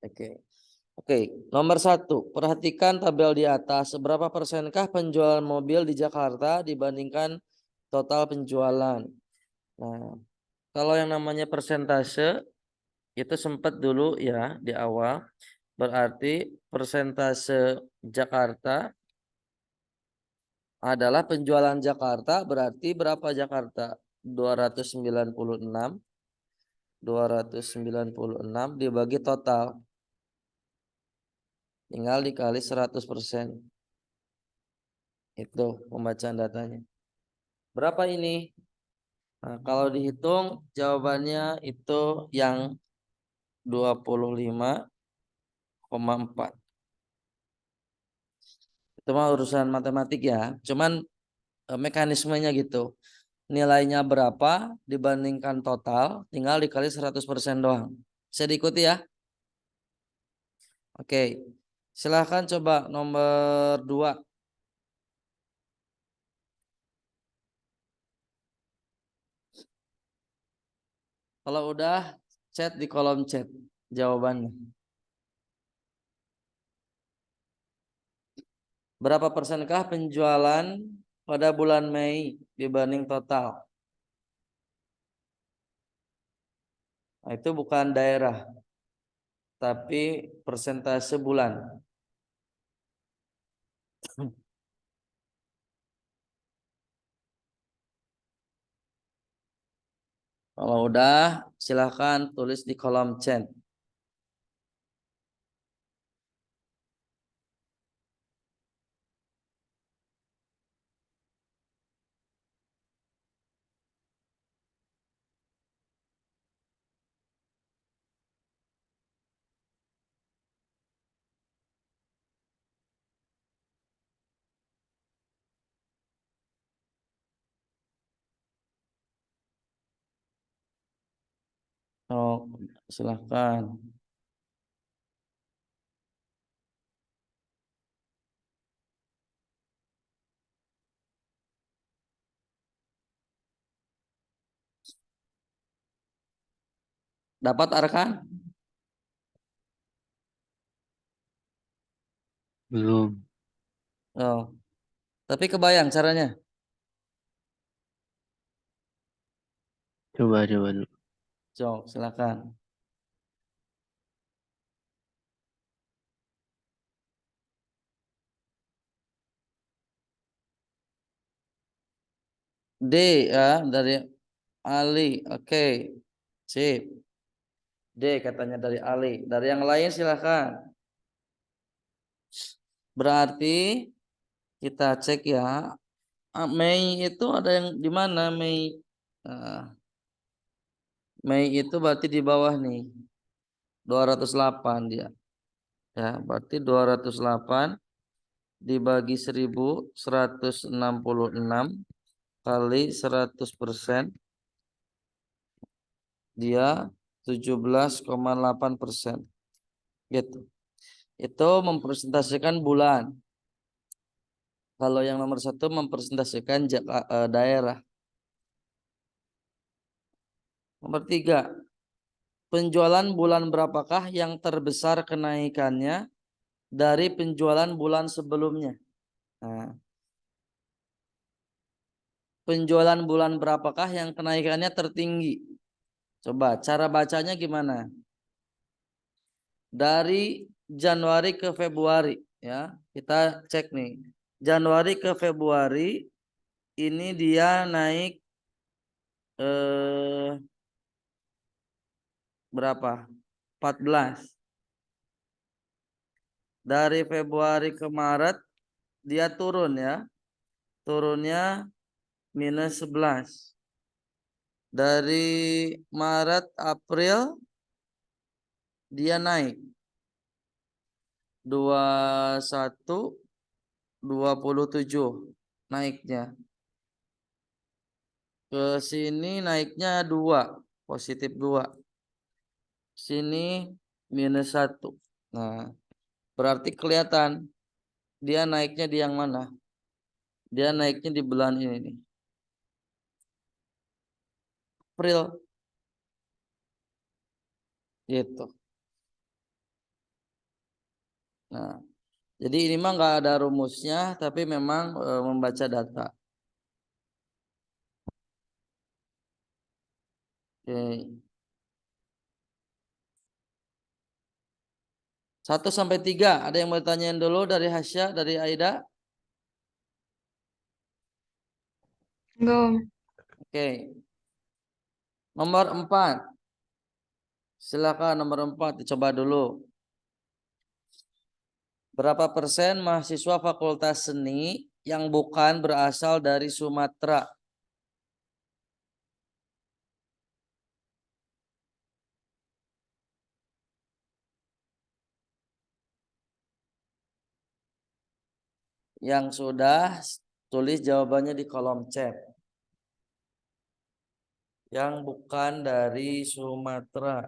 Oke. Oke, nomor 1. Perhatikan tabel di atas. Seberapa persenkah penjualan mobil di Jakarta dibandingkan total penjualan? Nah, kalau yang namanya persentase itu sempat dulu ya di awal. Berarti persentase Jakarta adalah penjualan Jakarta, berarti berapa Jakarta? 296. 296 dibagi total. Tinggal dikali 100%. Itu pembacaan datanya. Berapa ini? Nah, kalau dihitung jawabannya itu yang 25,4. Itu mah urusan matematik ya. Cuman mekanismenya gitu. Nilainya berapa dibandingkan total, tinggal dikali 100% doang. Bisa diikuti ya? Oke. Silahkan coba nomor 2. Kalau udah, chat di kolom chat jawabannya. Berapa persenkah penjualan pada bulan Mei dibanding total? Nah, itu bukan daerah, tapi persentase bulan. Kalau udah, silahkan tulis di kolom chat. Oh, silahkan. Dapat Arkan? Belum. Oh, tapi kebayang caranya. Coba coba dulu. Cok, silakan. D ya dari Ali. Oke. Sip. D katanya dari Ali. Dari yang lain silakan. Berarti kita cek ya. Mei itu ada yang di mana Mei? Nah, Mei itu berarti di bawah nih. 208 dia. Ya, berarti 208 dibagi 1166 kali 100%, dia 17,8%. Gitu. Itu mempresentasikan bulan. Kalau yang nomor 1 mempresentasikan daerah. Nomor 3, penjualan bulan berapakah yang terbesar kenaikannya dari penjualan bulan sebelumnya? Nah, penjualan bulan berapakah yang kenaikannya tertinggi? Coba cara bacanya gimana? Dari Januari ke Februari ya. Kita cek nih. Januari ke Februari ini dia naik eh, berapa? 14. Dari Februari ke Maret dia turun ya. Turunnya -11. Dari Maret April dia naik 21, 27 naiknya. Ke sini naiknya 2, positif 2. Sini -1. Nah, berarti kelihatan dia naiknya di yang mana? Dia naiknya di bulan ini nih. April. Gitu. Nah, jadi ini mah nggak ada rumusnya, tapi memang membaca data. Oke. 1 sampai 3. Ada yang mau tanyain dulu dari Hasya, dari Aida? Belum. Oke. Nomor 4. Silakan nomor 4 dicoba dulu. Berapa persen mahasiswa Fakultas Seni yang bukan berasal dari Sumatera? Yang sudah tulis jawabannya di kolom chat. Yang bukan dari Sumatera.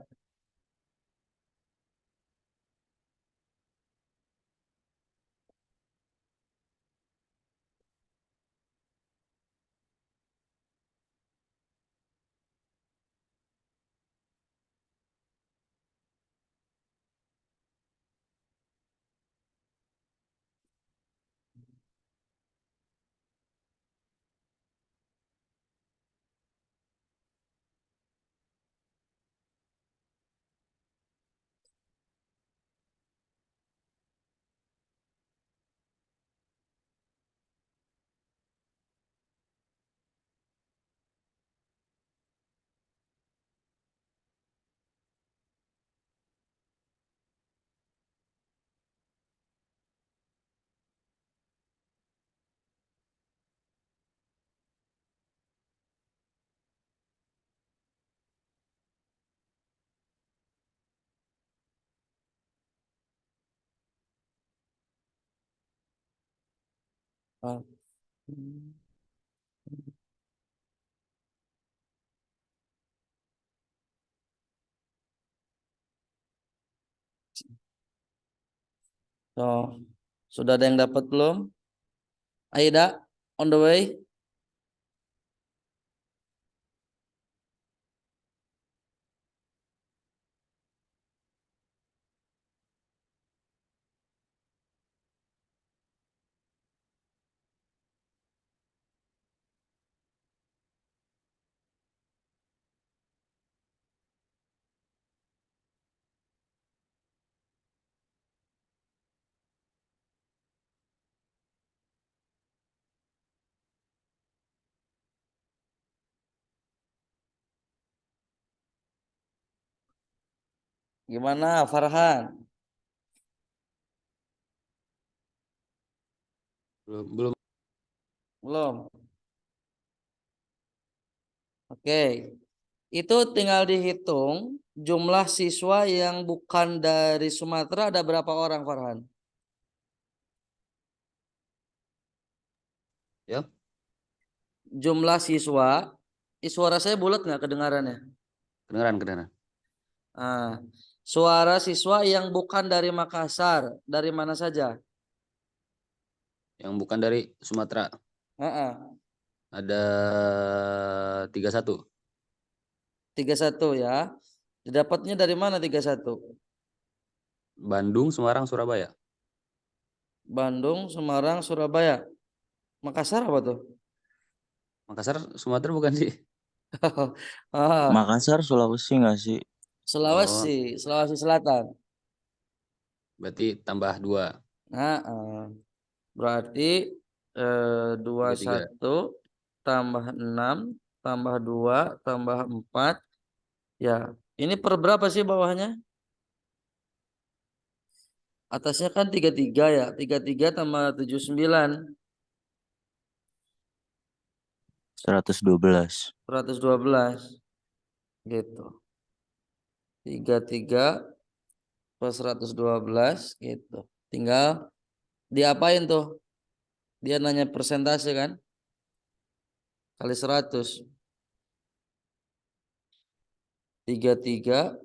Ah. So, sudah ada yang dapat belum? Aida, on the way. Gimana Farhan? Belum. Belum. Oke. Itu tinggal dihitung jumlah siswa yang bukan dari Sumatera ada berapa orang Farhan? Ya, Jumlah siswa, suara saya bulat nggak kedengarannya? kedengeran. Ah, suara siswa yang bukan dari Makassar, dari mana saja? Yang bukan dari Sumatera Ah, ada 31. 31 ya. Didapatnya dari mana 31? Bandung, Semarang, Surabaya. Bandung, Semarang, Surabaya. Makassar apa tuh? Makassar, Sumatera bukan sih? Ah, Makassar, Sulawesi nggak sih? Oh, Sulawesi, Sulawesi Selatan. berarti tambah 2. Berarti dua 33. satu tambah 6 tambah 2 tambah 4 ya. Ini per berapa sih bawahnya? Atasnya kan 33 ya. 33 tambah 79 112. 112 gitu. 33 plus 112 gitu. Tinggal diapain tuh? Dia nanya persentase kan? Kali 100. 33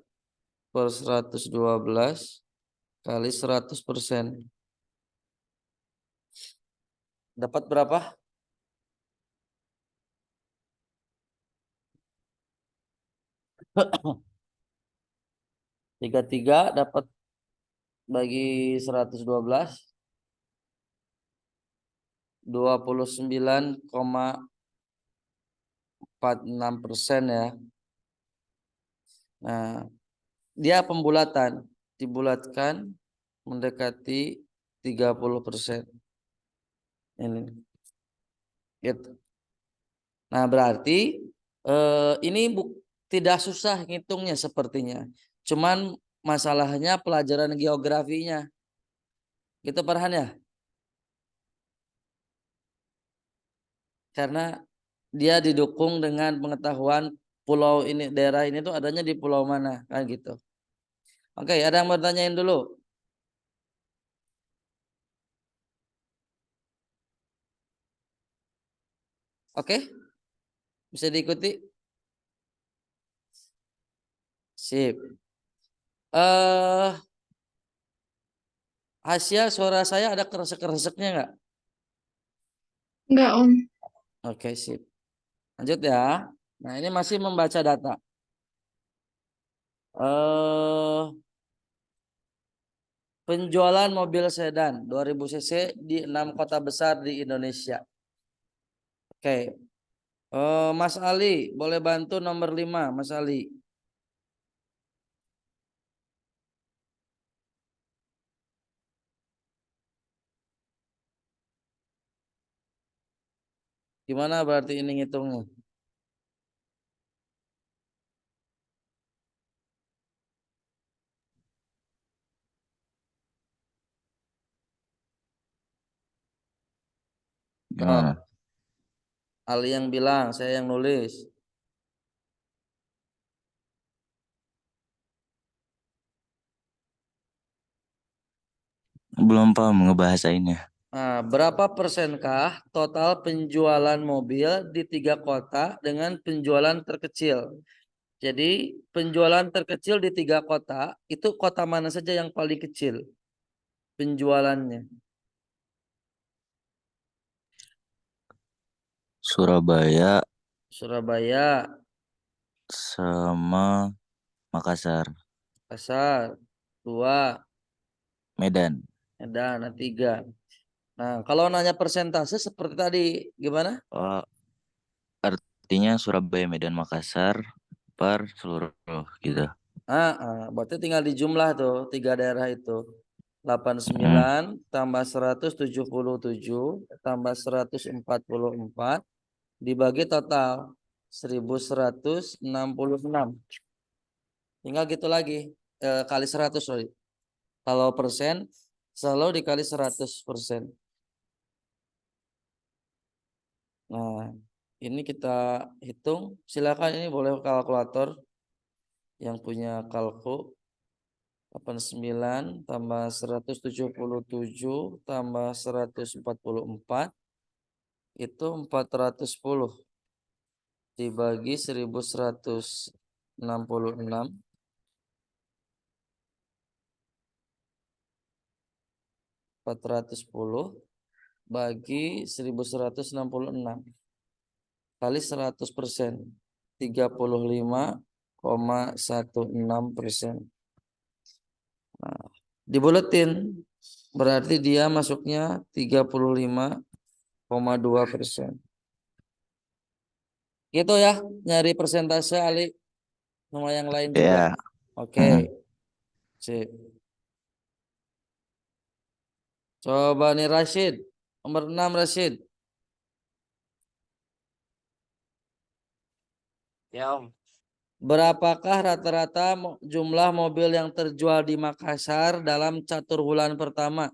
per 112 kali 100%. Dapat berapa? 33 dapat bagi 112, 29,46% ya. Nah, dia pembulatan, dibulatkan mendekati 30%. Ini. Gitu. Nah, berarti ini tidak susah ngitungnya sepertinya. Cuman masalahnya pelajaran geografinya. Gitu Farhan ya? Karena dia didukung dengan pengetahuan pulau ini, daerah ini tuh adanya di pulau mana, kan gitu. Oke, ada yang mau tanyain dulu? Oke, bisa diikuti? Sip. Hasya, suara saya ada keresek-kereseknya nggak? Enggak, Om. Oke, sip. Lanjut ya. Nah, ini masih membaca data. Penjualan mobil sedan 2000 cc di 6 kota besar di Indonesia. Oke. Mas Ali, boleh bantu nomor 5, Mas Ali. Gimana berarti ini ngitungnya? Gimana? Ali yang bilang, saya yang nulis. Belum paham ngebahasainnya. Nah, berapa persenkah total penjualan mobil di 3 kota dengan penjualan terkecil? Jadi penjualan terkecil di 3 kota, itu kota mana saja yang paling kecil penjualannya? Surabaya Surabaya, sama Makassar, Pasar, 2, Medan. Medan, nah 3. Nah, kalau nanya persentase seperti tadi, gimana? Oh, artinya Surabaya, Medan, Makassar per seluruh gitu. Berarti tinggal dijumlah tuh 3 daerah itu. Hmm. 89 tambah 177 tambah 144 dibagi total 1166. Tinggal gitu lagi. Kali 100, sorry. Kalau persen selalu dikali 100%. Nah, ini kita hitung. Silakan, ini boleh kalkulator yang punya kalku. 89 tambah 177 tambah 144 itu 410 dibagi 1166. 410 bagi 1166 kali 100%, 35,16%. Nah, dibuletin berarti dia masuknya 35,2%. Gitu ya, nyari persentase Ali, sama yang lain juga. Ya. Oke. Sip. Coba nih Rashid, nomor 6 Rashid. Ya, Om. Berapakah rata-rata jumlah mobil yang terjual di Makassar dalam catur bulan pertama?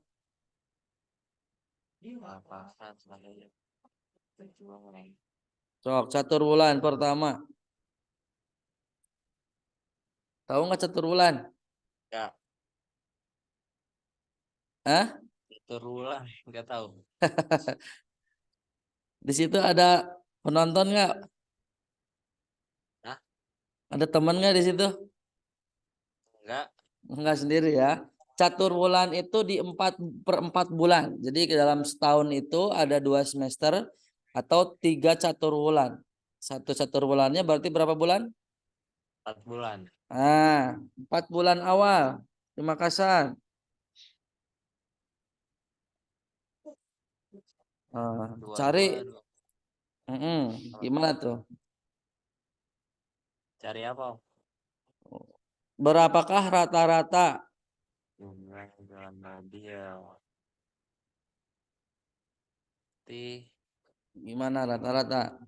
Sok, catur bulan pertama. Tahu nggak catur bulan? Ya. Hah? Terulang, nggak tahu. Di situ ada penonton nggak? Hah? Ada teman nggak di situ? Enggak. Enggak sendiri ya. Catur bulan itu di 4 per 4 bulan. Jadi ke dalam setahun itu ada 2 semester atau 3 catur bulan. Satu catur bulannya berarti berapa bulan? 4 bulan. 4 bulan awal di Makassar. Cari, 22, gimana tuh? cari apa? Berapakah rata-rata? Jumlah penjualan mobil. Berarti Gimana rata-rata?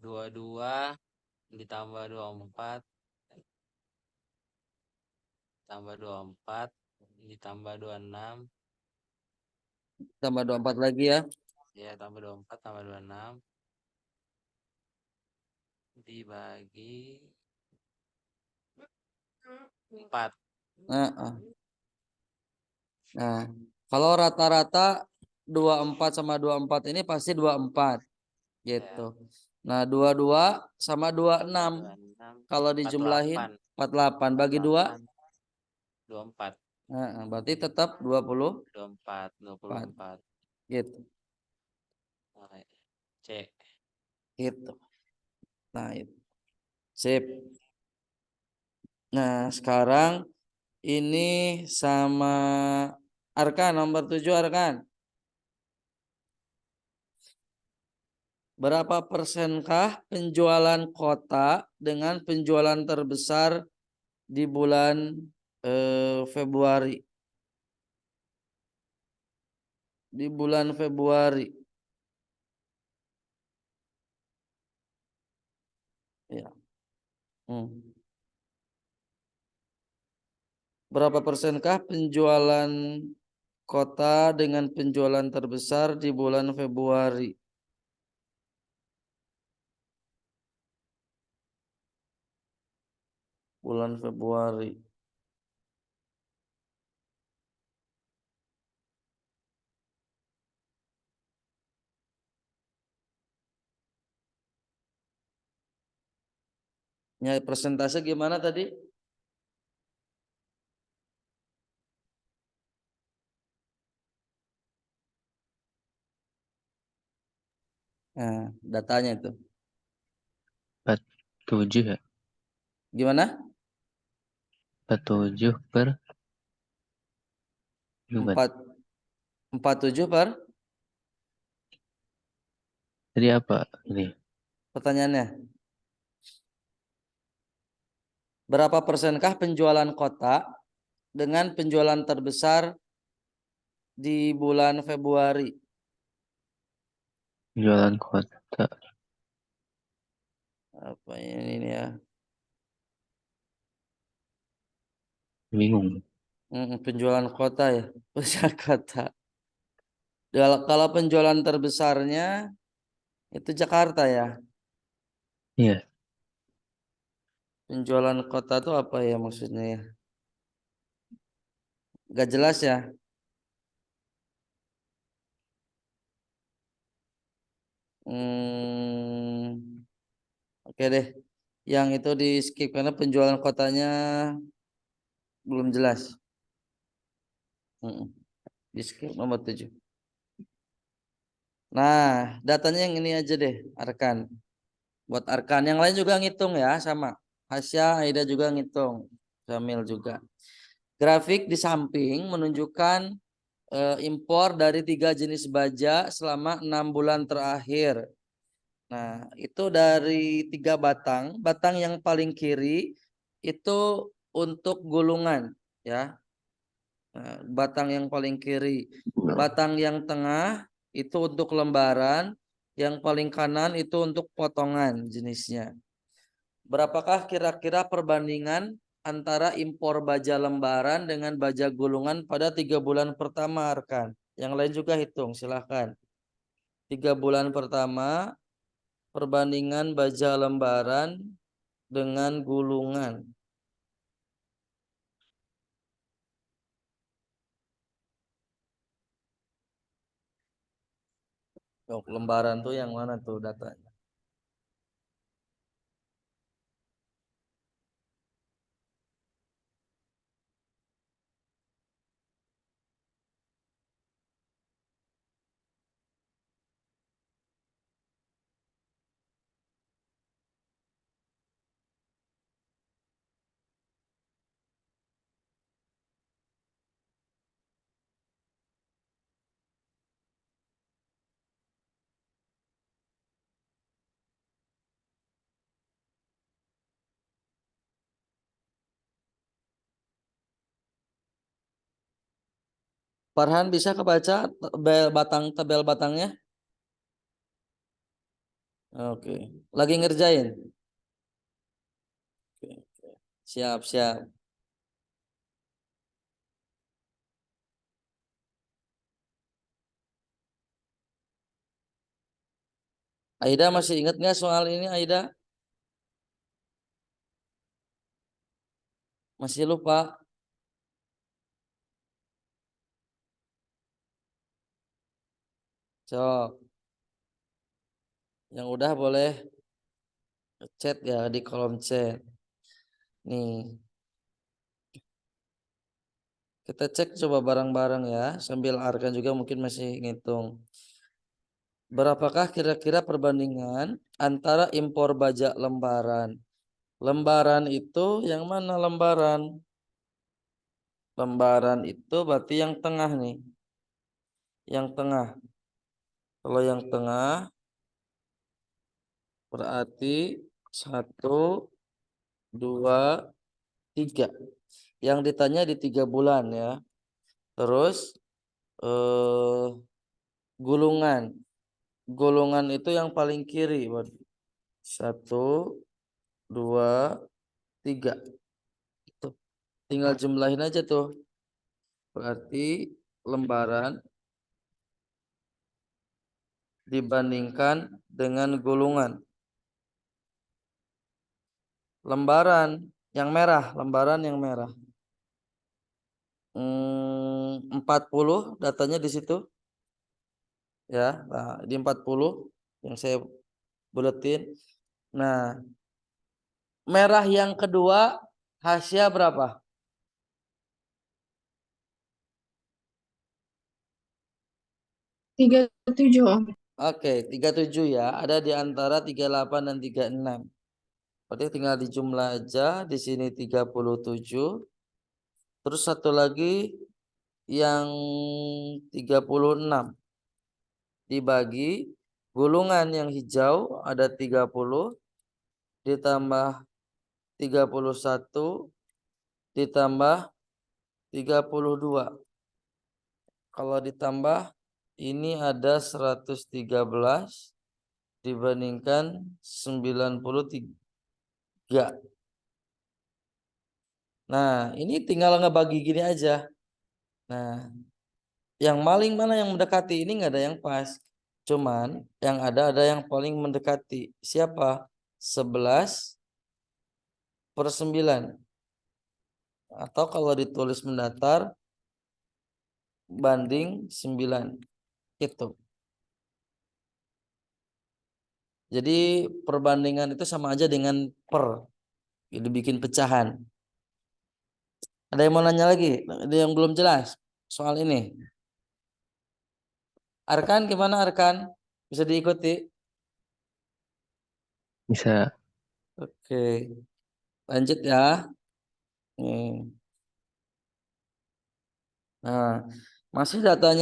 22 ditambah 24 tambah 24 ditambah 26 Tambah 24 lagi ya. ya tambah 24 tambah 26 dibagi 4. Nah, nah, kalau rata-rata 24 sama 24 ini pasti 24 gitu. Ya, Nah, 22 sama 26 26 kalau dijumlahin 48 bagi 2. 48 24 Nah, berarti tetap 24 24 gitu. Nah, C. Gitu. Nah, itu. Sip. Nah, sekarang ini sama Arkan nomor 7 Arkan. Berapa persenkah penjualan kota dengan penjualan terbesar di bulan Februari? Di bulan Februari. Ya. Berapa persenkah penjualan kota dengan penjualan terbesar di bulan Februari? Bulan Februari. Ya, persentase gimana tadi? Nah, datanya itu. 47 ya? Gimana? 47 per bukan. 47 per Jadi apa ini? pertanyaannya. Berapa persenkah penjualan kota dengan penjualan terbesar di bulan Februari? Jualan kota. Apa ini ya? Bingung. Penjualan kota ya. Penjualan kota. Kalau penjualan terbesarnya itu Jakarta ya. Iya. Penjualan kota itu apa ya maksudnya ya? Gak jelas ya. Oke deh. Yang itu di skip karena penjualan kotanya belum jelas. Di skip nomor 7. Nah, datanya yang ini aja deh, Arkan. Buat Arkan, yang lain juga ngitung ya, sama. Hasya, Aida juga ngitung. Samil juga. Grafik di samping menunjukkan impor dari 3 jenis baja selama 6 bulan terakhir. Nah, itu dari 3 batang. Batang yang paling kiri itu untuk gulungan, ya. Nah, batang yang paling kiri. Batang yang tengah itu untuk lembaran, yang paling kanan itu untuk potongan jenisnya. Berapakah kira-kira perbandingan antara impor baja lembaran dengan baja gulungan pada 3 bulan pertama, Arkan? Yang lain juga hitung, silahkan. 3 bulan pertama, perbandingan baja lembaran dengan gulungan. Oh, lembaran tuh yang mana tuh datanya? Farhan bisa kebaca tabel batangnya? Oke. Lagi ngerjain? Oke. Siap, siap. Aida masih ingat nggak soal ini, Aida? Masih lupa? Cok. Yang udah boleh chat ya di kolom chat. Nih, kita cek coba bareng-bareng ya. Sambil Arkan juga mungkin masih ngitung. Berapakah kira-kira perbandingan antara impor baja lembaran? Lembaran itu yang mana lembaran? Lembaran itu berarti yang tengah nih. Yang tengah. Kalau yang tengah berarti 1, 2, 3. Yang ditanya di 3 bulan ya. Terus gulungan. Gulungan itu yang paling kiri. 1, 2, 3. Tuh. Tinggal jumlahin aja tuh. Berarti lembaran dibandingkan dengan gulungan. Lembaran yang merah, lembaran yang merah. 40 datanya di situ. Ya, nah, di 40 yang saya buletin. Nah, merah yang kedua Hasya berapa? 37 Om. Oke, 37 ya. Ada di antara 38 dan 36. Berarti tinggal dijumlah aja. Di sini 37. Terus satu lagi yang 36. Dibagi gulungan yang hijau ada 30 ditambah 31 ditambah 32. Kalau ditambah ini ada 113 dibandingkan 93. Nah, ini tinggal ngebagi gini aja. Nah, yang paling mana yang mendekati ini nggak ada yang pas. Cuman yang ada yang paling mendekati. Siapa? 11/9. Atau kalau ditulis mendatar banding 9. Itu. Jadi perbandingan itu sama aja dengan per. Jadi bikin pecahan. Ada yang mau nanya lagi? Ada yang belum jelas soal ini? Arkan gimana Arkan? Bisa diikuti? Bisa. Oke. Lanjut ya. Nih. Nah, masih data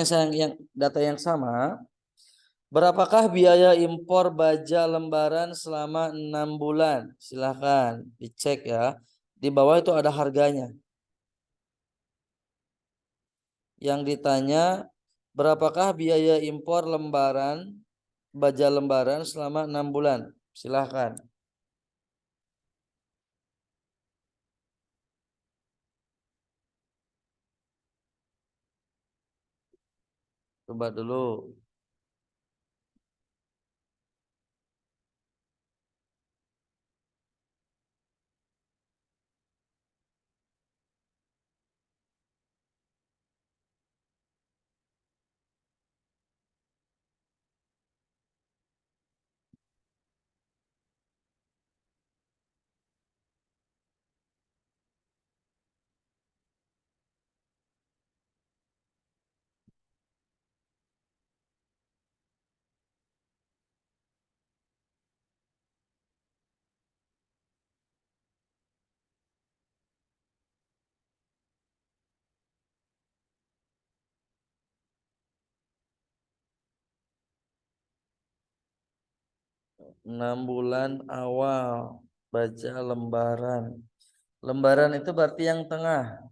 yang sama. Berapakah biaya impor baja lembaran selama 6 bulan? Silahkan dicek ya. Di bawah itu ada harganya. Yang ditanya, berapakah biaya impor baja lembaran selama 6 bulan? Silahkan. Coba dulu. Enam bulan awal baja lembaran. Lembaran itu berarti yang tengah.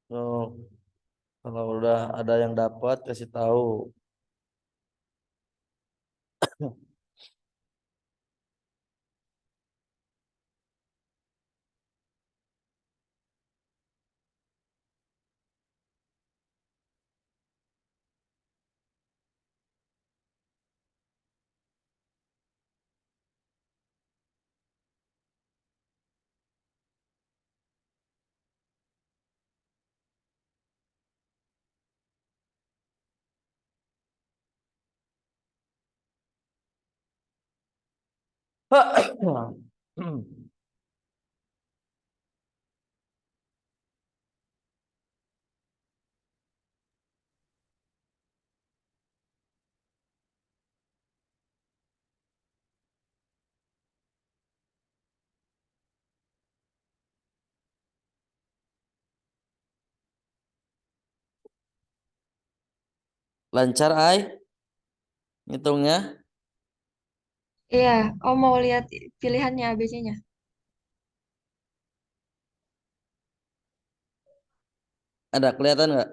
Oh, kalau udah ada yang dapat kasih tahu. Lancar, Ai? Ngitungnya? Iya, oh mau lihat pilihannya ABC-nya. Ada kelihatan nggak?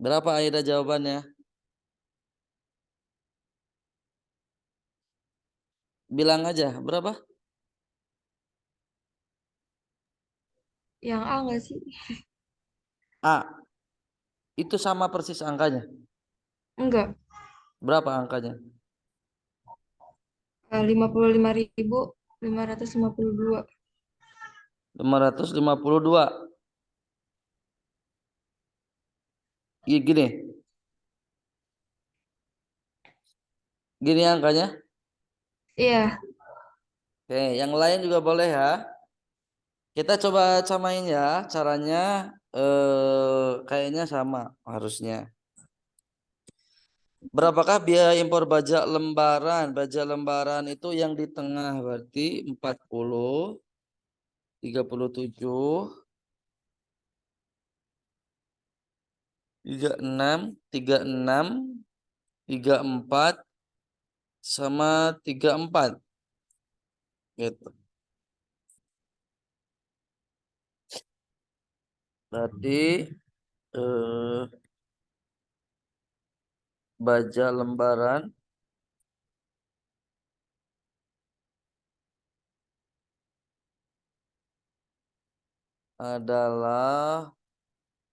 Berapa Aida jawabannya? Bilang aja, berapa? Yang A nggak sih? A. Itu sama persis angkanya. Enggak. Berapa angkanya? 55.552. 552. Gini. Gini angkanya. Iya, Oke, yang lain juga boleh ya. Kita coba samain ya. Caranya kayaknya sama harusnya. Berapakah biaya impor baja lembaran? Baja lembaran itu yang di tengah berarti 40, 37, 36, 36, 34 sama 34 gitu. Berarti baja lembaran adalah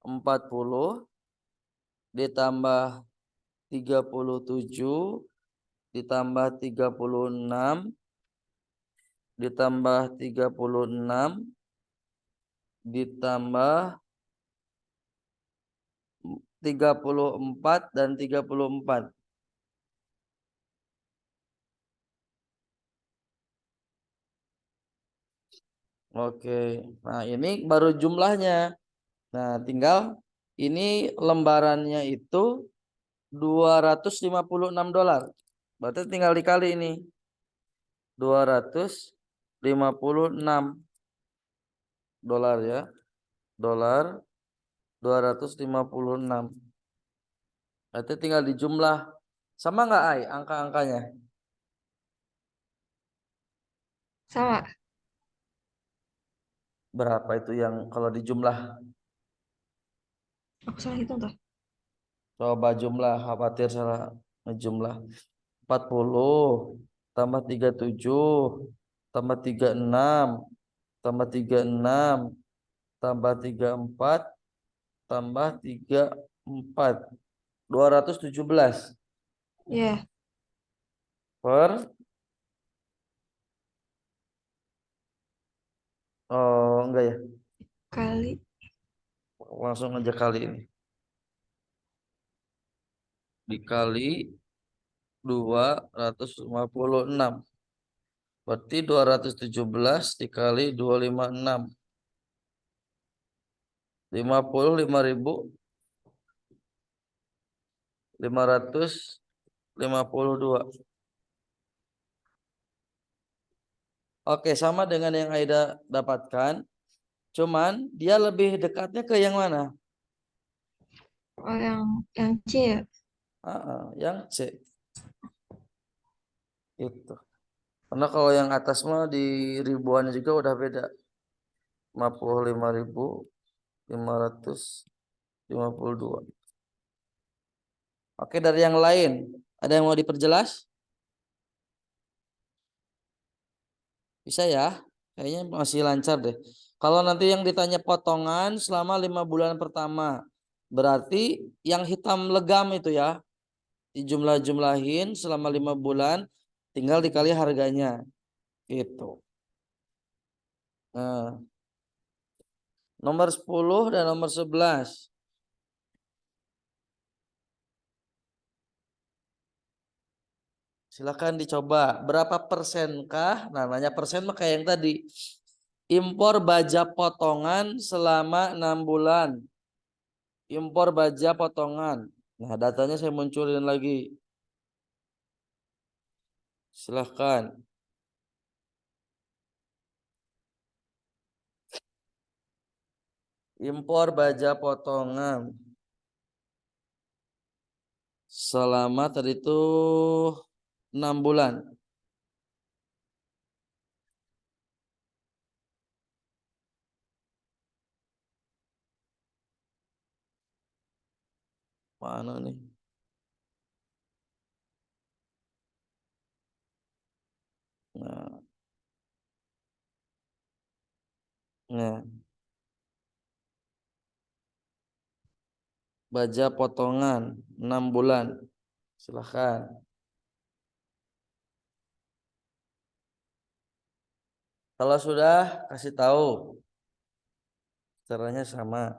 40 ditambah 37 ditambah 36 ditambah 36 ditambah 34 dan 34. Oke. Nah, ini baru jumlahnya. Nah, tinggal ini lembarannya itu $256. Berarti tinggal dikali ini. 256 dolar ya. Dolar 256. Berarti tinggal dijumlah. Sama nggak Ai angka-angkanya? sama. Berapa itu yang kalau dijumlah? Aku salah hitung tuh. Coba jumlah, khawatir salah ngejumlah. 40 tambah 37 tambah 36 tambah 36 tambah 34 tambah 34 217 Iya, per oh enggak ya, kali. langsung aja kali ini dikali 256 berarti 217 dikali 256 55.552. Oke, sama dengan yang Aida dapatkan. Cuman dia lebih dekatnya ke yang mana? Oh, yang C ya. Yang C. Itu. Karena kalau yang atas mah di ribuannya juga udah beda. 55.552. Oke, dari yang lain, ada yang mau diperjelas? Bisa ya? Kayaknya masih lancar deh. Kalau nanti yang ditanya potongan selama 5 bulan pertama, berarti yang hitam legam itu ya, dijumlah-jumlahin selama 5 bulan, tinggal dikali harganya. Gitu. Nah, nomor 10 dan nomor 11. Silakan dicoba. Berapa persenkah? Nah, nanya persen mah kayak yang tadi. Impor baja potongan selama 6 bulan. Impor baja potongan. Nah, datanya saya munculin lagi. Silahkan. Impor baja potongan. Selama tadi itu 6 bulan. Mana nih? Nah, nah. Baja potongan 6 bulan. Silahkan. Kalau sudah, kasih tahu. Caranya sama.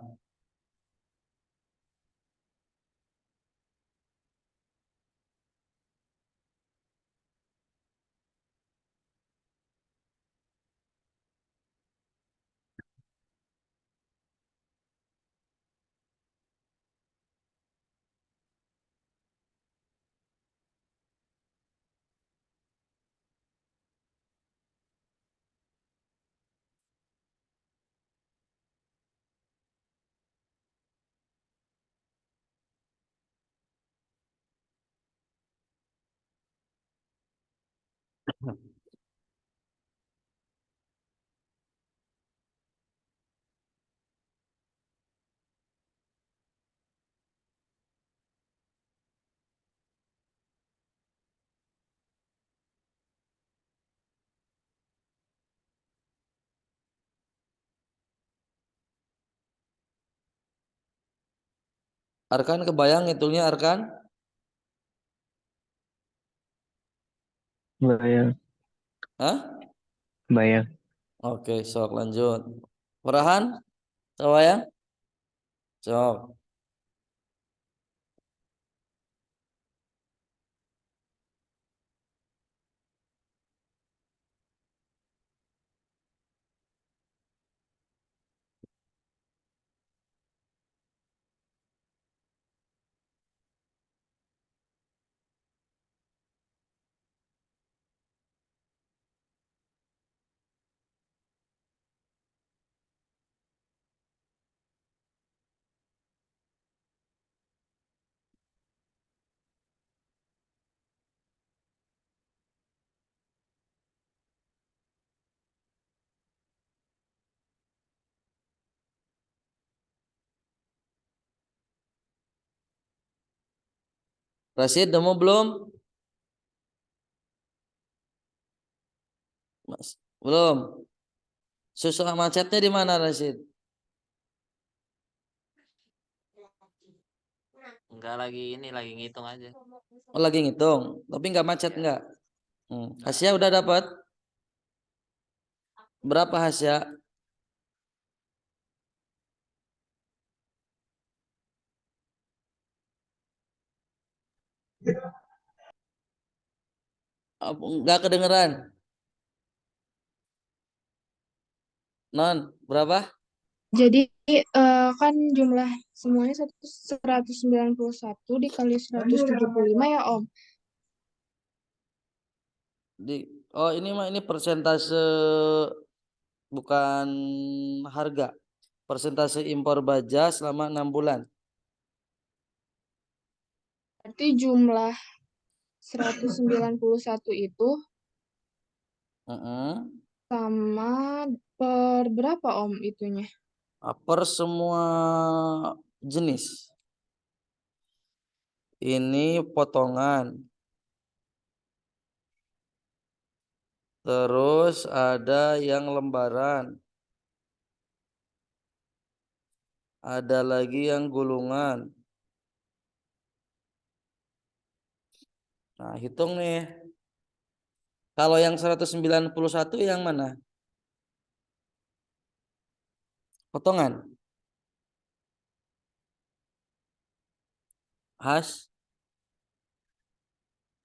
Arkan kebayang hitungnya Arkan? Bayang. Hah? Bayang. Oke, sok lanjut. Perahan? Kebayang? Sok. Rashid, nemu belum? Mas, belum. Susah macetnya di mana Rashid? Enggak lagi ini lagi ngitung aja. Oh, lagi ngitung, tapi nggak macet nggak? Hasya udah dapat? Berapa Hasya? Nggak kedengeran? Non, berapa? Jadi kan jumlah semuanya 191 dikali 175 ya Om. Oh ini mah ini persentase bukan harga. Persentase impor baja selama 6 bulan. Berarti jumlah 191 itu Mm-mm. sama per berapa Om itunya? Per semua jenis. Ini potongan. Terus ada yang lembaran. Ada lagi yang gulungan. Nah, hitung nih. Kalau yang 191 yang mana? Potongan. Has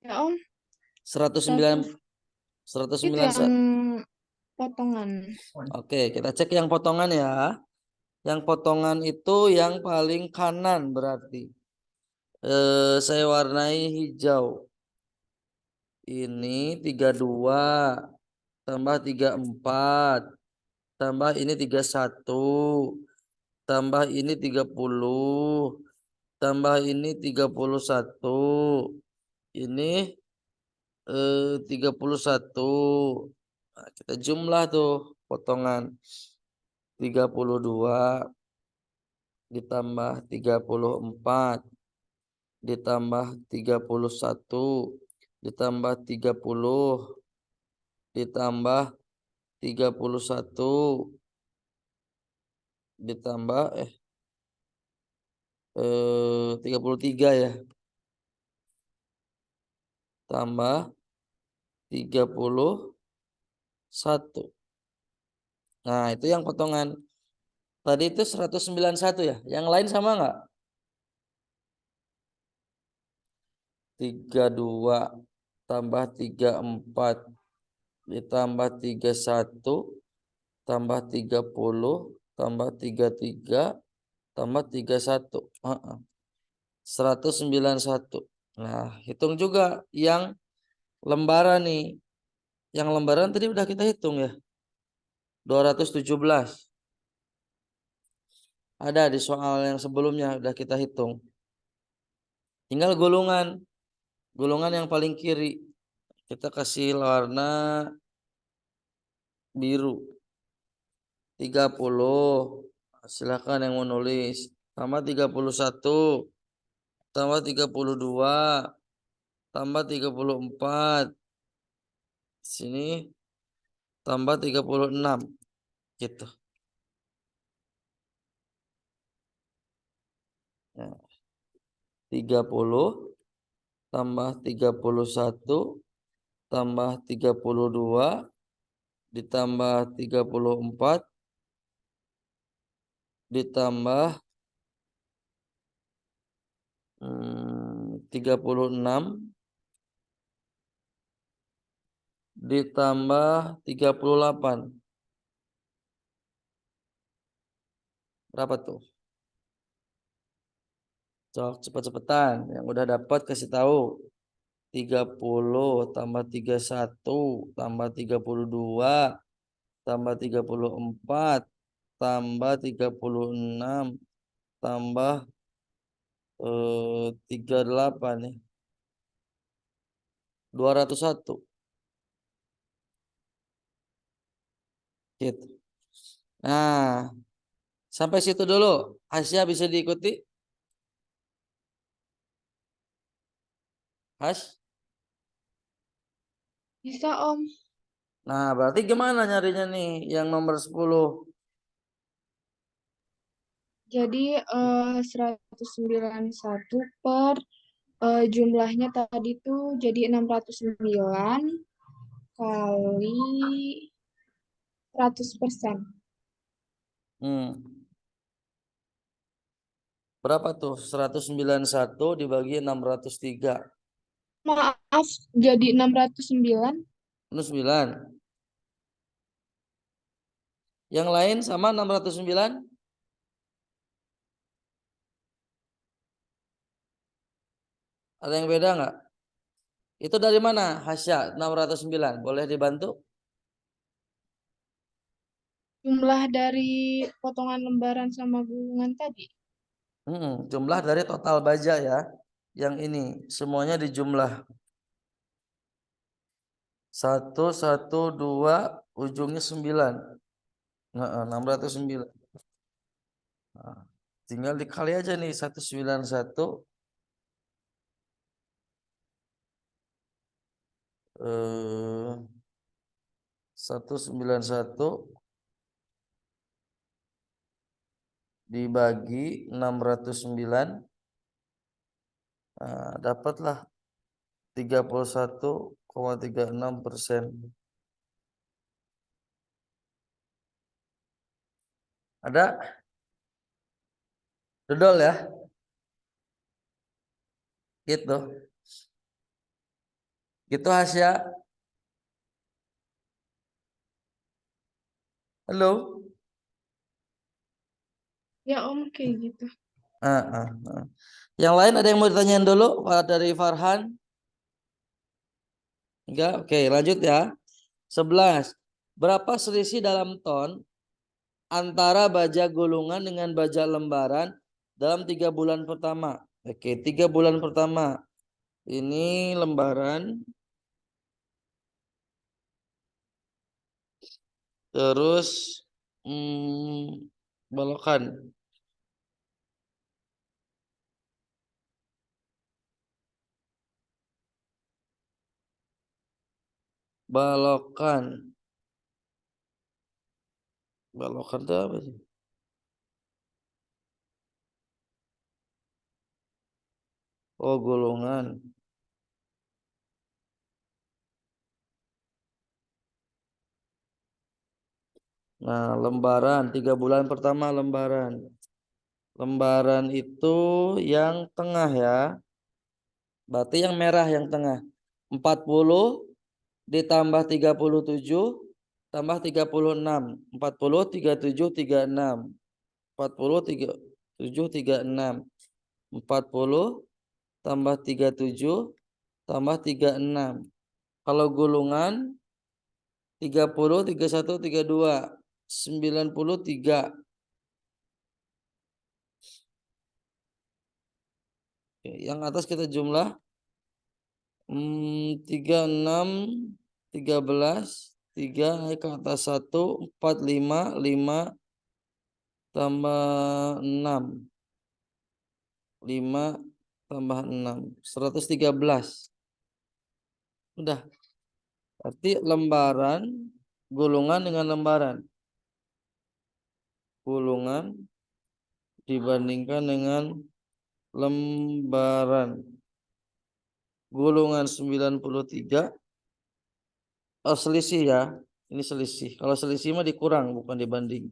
Ya Om, 109 itu yang 191. potongan. Oke, kita cek yang potongan ya. Yang potongan itu yang paling kanan berarti. Saya warnai hijau. Ini 32 tambah 34 tambah ini 31 tambah ini 30 tambah ini 31. Ini 31. Nah, kita jumlah tuh potongan 32 ditambah 34 ditambah 31 ditambah 30 ditambah 31 ditambah 33 ya, tambah 31. Nah, itu yang potongan. Tadi itu 191 ya. Yang lain sama nggak? 32 tambah 34 ditambah 31 tambah 30 tambah 33 tambah 31. 191. Nah, hitung juga yang lembaran nih. Yang lembaran tadi udah kita hitung ya. 217. Ada di soal yang sebelumnya udah kita hitung. Tinggal gulungan. Gulungan yang paling kiri. Kita kasih warna biru. 30. Silakan yang mau nulis. Tambah 31. Tambah 32. Tambah 34. Sini tambah 36. Gitu. Nah, 30 tambah 31 tambah 32 ditambah 34 ditambah 36 ditambah 38. Berapa tuh? Cok, cepet-cepetan. Yang udah dapat kasih tahu. 30 tambah 31 tambah 32 tambah 34 tambah 36 tambah 38 nih. 201. Gitu. Nah, sampai situ dulu. Hasya bisa diikuti? Has? Bisa Om. Nah, berarti gimana nyarinya nih yang nomor 10? Jadi 191 per jumlahnya tadi tuh jadi 609 kali 100%. Berapa tuh? 191 dibagi 603. Maaf, jadi 609. Minus 9. Yang lain sama 609? Ada yang beda nggak? Itu dari mana? Hasya 609. Boleh dibantu? Jumlah dari potongan lembaran sama gulungan tadi. Jumlah dari total baja ya. Yang ini semuanya dijumlah. 1, 1, 2, ujungnya 9. Nah, 609. Nah, tinggal dikali aja nih 191 191 dibagi 609. Nah, dapatlah 31,36%. Ada? Dodol ya? Gitu. Gitu Hasya. Halo. Ya Om kayak gitu. Ah, ah, ah. Yang lain ada yang mau ditanyain dulu Pak dari Farhan? Enggak? Oke, lanjut ya. 11. Berapa selisih dalam ton antara baja gulungan dengan baja lembaran dalam 3 bulan pertama? Oke, 3 bulan pertama. Ini lembaran. Terus balokan. Balokan. Balokan itu apa sih? Oh, gulungan. Nah, lembaran 3 bulan pertama lembaran. Lembaran itu yang tengah ya. Berarti yang merah yang tengah. 40 ditambah 37 tambah 36. 40 37 36. 40 37 36. 40 tambah 37 tambah 36. Kalau gulungan 30 31 32 93. Oke, yang atas kita jumlah 36 13 3 naik ke atas 1 4 5 5 tambah 6 5 tambah 6 113. Udah. Berarti lembaran gulungan dengan lembaran. Gulungan dibandingkan dengan lembaran. Gulungan 93. Oh, selisih ya. Ini selisih. Kalau selisih mah dikurang bukan dibanding.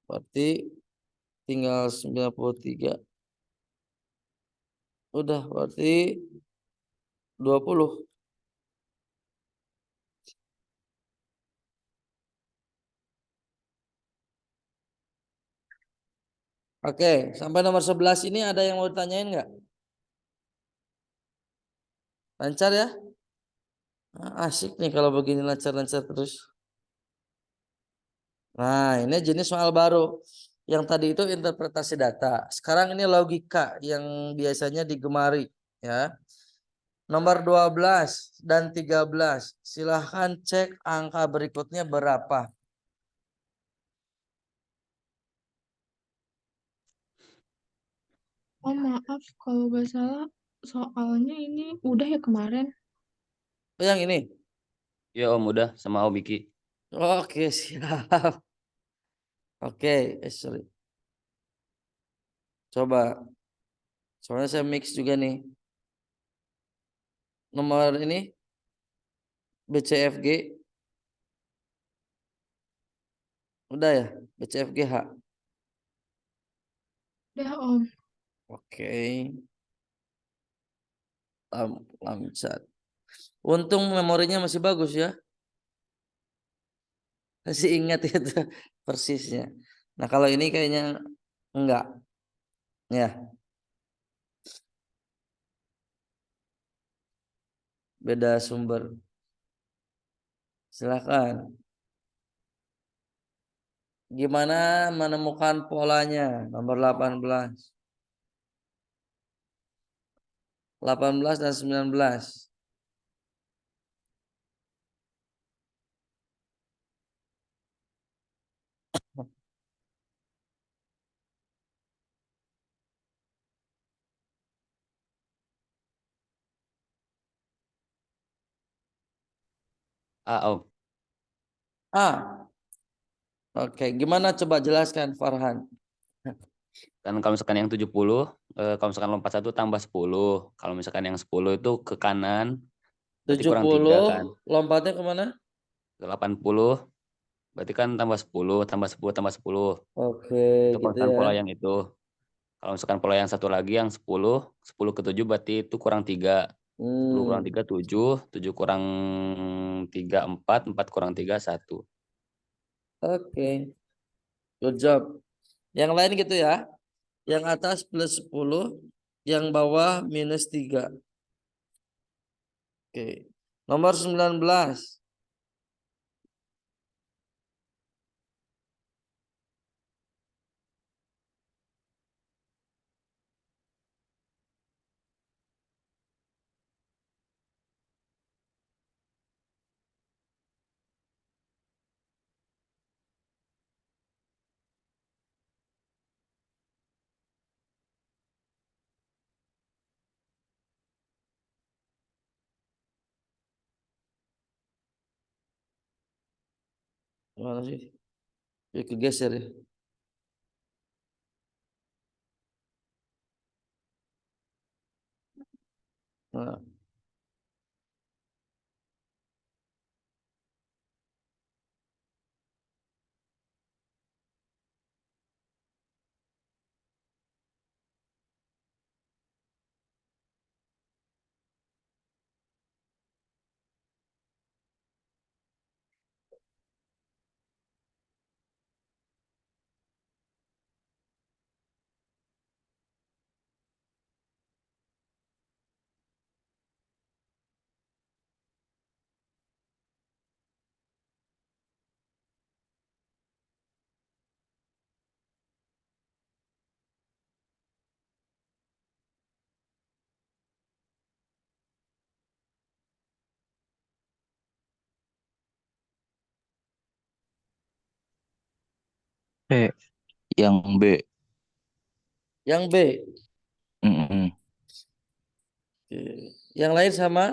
Berarti tinggal 93. Udah berarti 20. Oke, sampai nomor 11 ini ada yang mau ditanyain nggak? Lancar ya? Asik nih kalau begini lancar-lancar terus. Nah, ini jenis soal baru. Yang tadi itu interpretasi data. Sekarang ini logika yang biasanya digemari ya. Nomor 12 dan 13. Silahkan cek angka berikutnya berapa. Oh maaf kalau gak salah soalnya ini udah ya kemarin. Oh, yang ini. Ya Om udah sama Om Biki. Oke, siap. Oke, sorry. Coba. Soalnya saya mix juga nih. Nomor ini BCFG. Udah ya? BCFGH. Udah Om. Oke. Lancar. Untung memorinya masih bagus ya. Masih ingat itu persisnya. Nah, kalau ini kayaknya enggak. Ya. Beda sumber. Silakan. Gimana menemukan polanya? Nomor 18. 18 dan 19. Om. A. Oke, gimana coba jelaskan Farhan? Kan kalau misalkan yang 70, kalau misalkan lompat 1 tambah 10. Kalau misalkan yang 10 itu ke kanan, berarti kurang 3 kan. 70 lompatnya kemana? Ke 80, berarti kan tambah 10, tambah 10, tambah 10. Oke, Itu kalau gitu misalkan ya. pola yang itu. Kalau misalkan pola yang satu lagi yang 10, 10 ke 7 berarti itu kurang 3. 10 kurang 3, 7. 7 kurang 3, 4. 4 kurang 3, 1. Oke, good job. Yang lain gitu ya. Yang atas plus 10, yang bawah minus 3. Oke. Nomor 19. Mana sih? Ya, kegeser ya. Nah, P. Yang B. yang B. Mm-mm. Oke. Yang lain sama?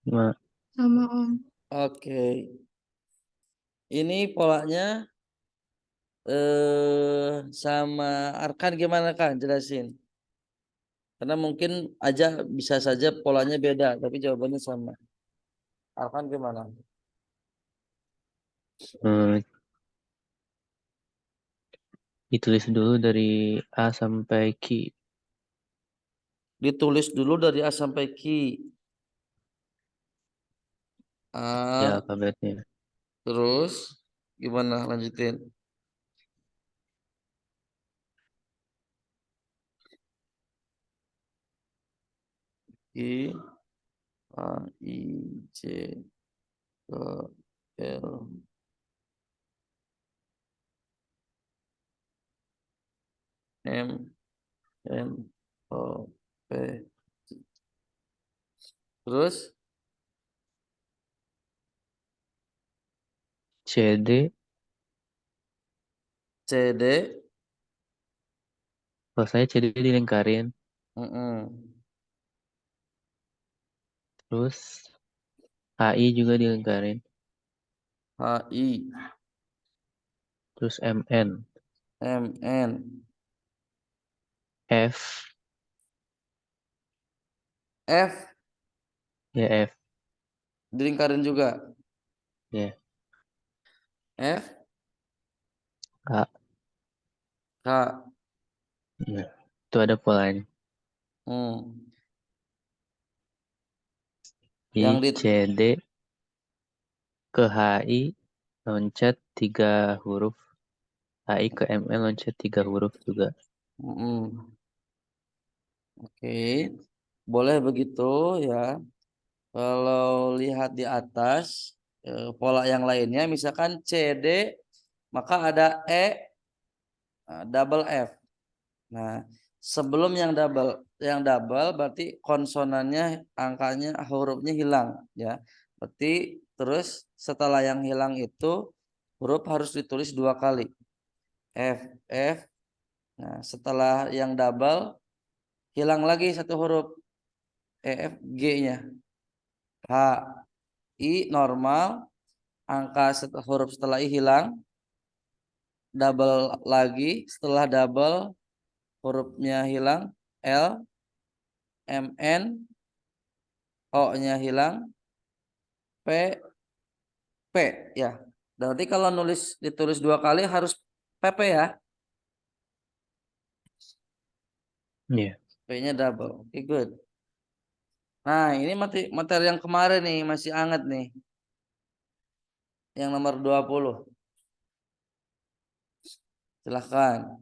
Ma. Sama Om. Oke. Ini polanya sama Arkan gimana kan? Jelasin. Karena mungkin aja bisa saja polanya beda, tapi jawabannya sama. Arkan gimana? eh, Ditulis dulu dari A sampai Q. Ditulis dulu dari A sampai Q. Ya, A, alfabetnya. terus gimana lanjutin? I, A, I, C, K, L, M, N, O, P. Terus C, D. C, D. Kalau saya C, D dilingkarin. Mm-mm. Terus H, I juga dilingkarin. H, I, Terus M, N. M, N, F. F. Ya, F. Dilingkarin juga. Ya, F, K. K. Nah, itu ada polanya. Hmm. Yang I, di C, D ke H, I loncat 3 huruf. H, I ke M, N loncat 3 huruf juga. Mm-mm. Oke, boleh begitu ya. Kalau lihat di atas pola yang lainnya, misalkan C, D, maka ada E, double F. Nah, sebelum yang double berarti konsonannya, angkanya, hurufnya hilang, ya. Berarti terus setelah yang hilang itu huruf harus ditulis 2 kali. F, F. Nah, setelah yang double hilang lagi satu huruf, E, F, G-nya. H. I normal, angka huruf setelah I hilang, double lagi, setelah double hurufnya hilang, L, MN, O-nya hilang, P, P ya. Berarti kalau ditulis 2 kali harus PP ya. Iya. P-nya double. Oke, good. Nah, ini materi yang kemarin nih masih hangat nih. Yang nomor 20. Silahkan.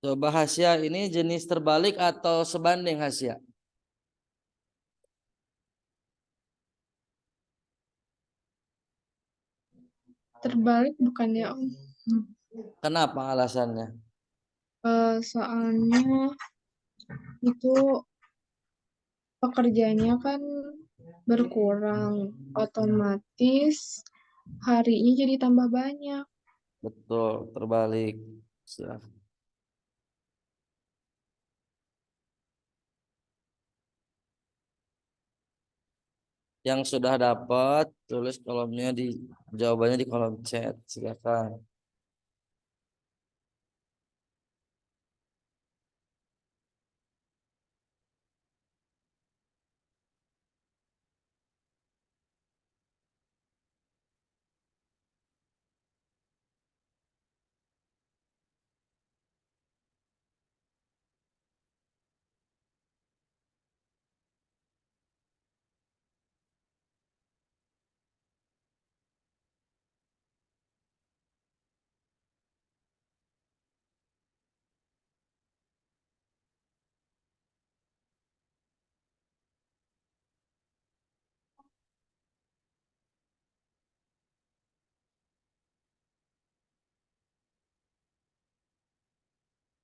Coba Hasya, ini jenis terbalik atau sebanding Hasya? Terbalik bukan ya Om? Kenapa alasannya? Soalnya itu pekerjaannya kan berkurang, otomatis harinya jadi tambah banyak. Betul, terbalik. Silahkan. Yang sudah dapat tulis kolomnya jawabannya di kolom chat. Silakan.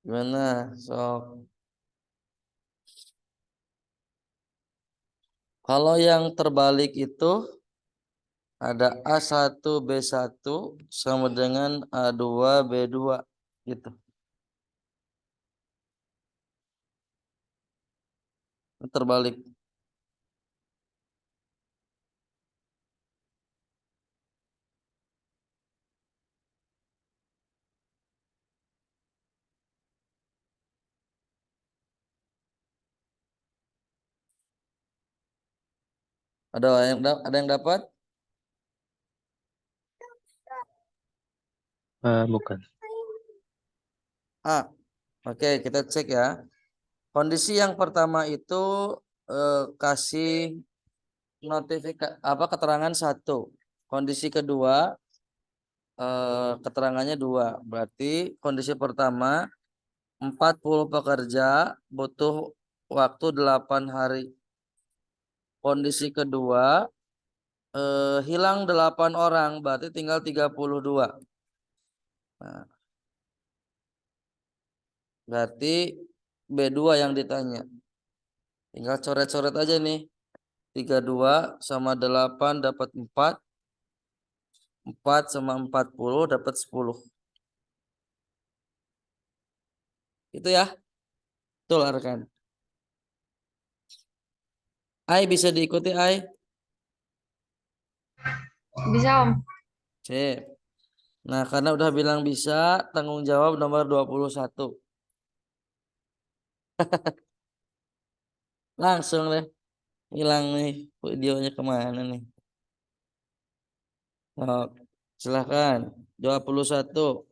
Gimana? Kalau yang terbalik itu ada A1 B1 sama dengan A2 B2 gitu. Terbalik. Ada yang dapat? Bukan. Oke, kita cek ya. Kondisi yang pertama itu kasih keterangan 1. Kondisi kedua keterangannya 2. Berarti kondisi pertama 40 pekerja butuh waktu 8 hari. Kondisi kedua hilang 8 orang, berarti tinggal 32. Nah, berarti B2 yang ditanya. Tinggal coret-coret aja nih. 32 sama 8 dapat 4. 4 sama 40 dapat 10. Itu ya. Betul rekan. Ai bisa diikuti Ai? Bisa Om? Sip. Nah, karena udah bilang bisa, tanggung jawab nomor 21. Langsung deh. Hilang nih videonya kemana nih? Oh, silahkan. 21.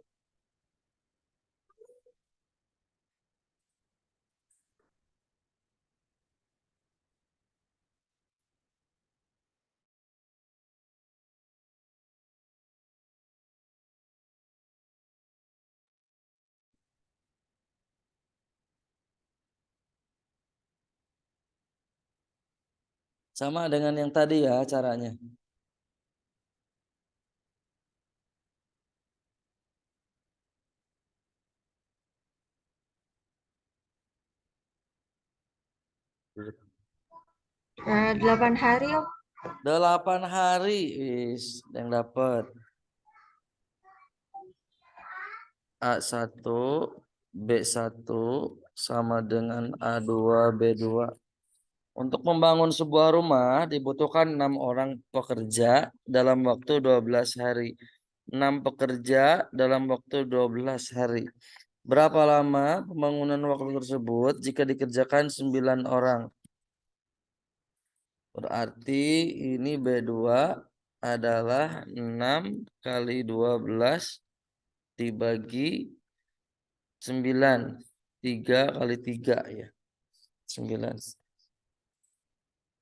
Sama dengan yang tadi ya caranya. Nah, 8 hari, Om. 8 hari, yang dapat. A1, B1 sama dengan A2, B2. Untuk membangun sebuah rumah dibutuhkan 6 orang pekerja dalam waktu 12 hari. 6 pekerja dalam waktu 12 hari. Berapa lama pembangunan waktu tersebut jika dikerjakan 9 orang? Berarti ini B2 adalah 6 kali 12 dibagi 9. 3 kali 3 ya. 9.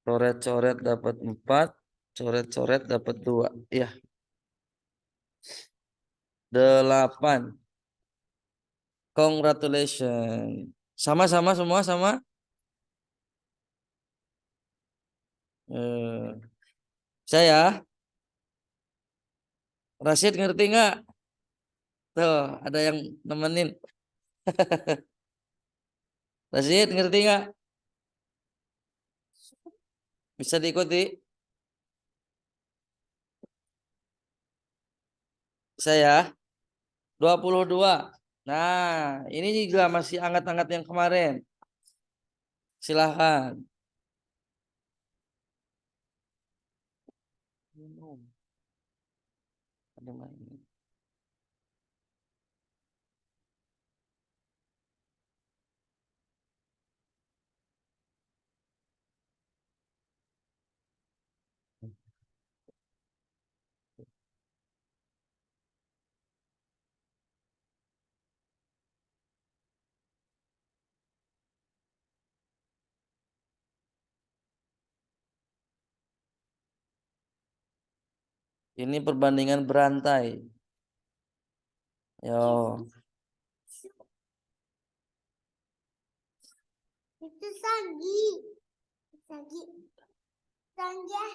Coret-coret dapat 4. Coret-coret dapat 2. Ya. 8. Congratulations. Sama-sama semua sama? Saya Rashid ngerti nggak? Tuh, ada yang nemenin. Rashid ngerti nggak? Bisa diikuti? Saya 22. Nah, ini juga masih hangat-hangat yang kemarin. Silahkan. Ini perbandingan berantai. Yo. Itu Sagi. Sagi. Sagi.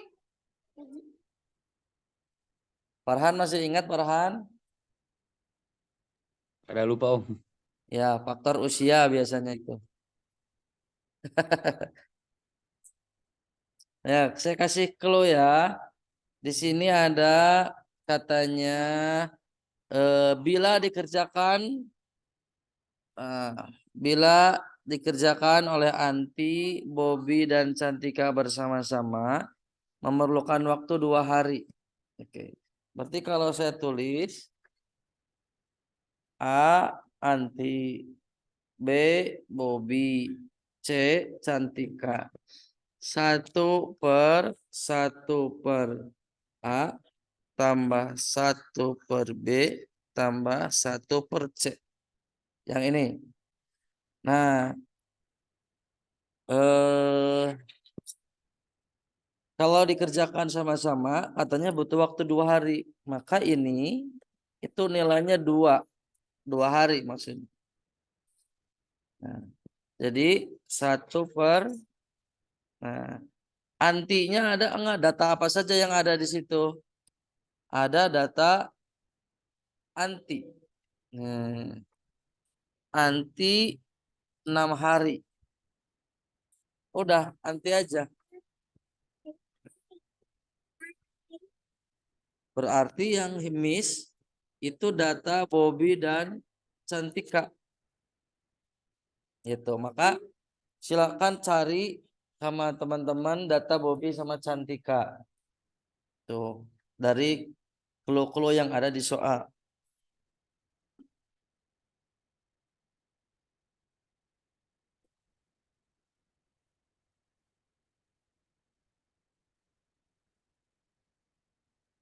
Farhan masih ingat Farhan? Ada lupa, Om. Ya, faktor usia biasanya itu. Ya, saya kasih clue ya. Di sini ada katanya bila dikerjakan oleh Anti, Bobby dan Cantika bersama-sama memerlukan waktu 2 hari. Oke. Berarti kalau saya tulis A Anti, B Bobby, C Cantika. 1/1 A tambah 1/B tambah 1/C. Yang ini. Nah, kalau dikerjakan sama-sama katanya butuh waktu 2 hari. Maka ini itu nilainya 2 hari maksudnya. Nah, jadi 1/. Nah, antinya ada enggak? Data apa saja yang ada di situ? Ada data anti. Anti 6 hari. Udah, anti aja. Berarti yang miss itu data Bobby dan Cantika. Gitu. Maka silakan cari sama teman-teman data Bobby sama Cantika. Tuh, dari clue-clue yang ada di soal.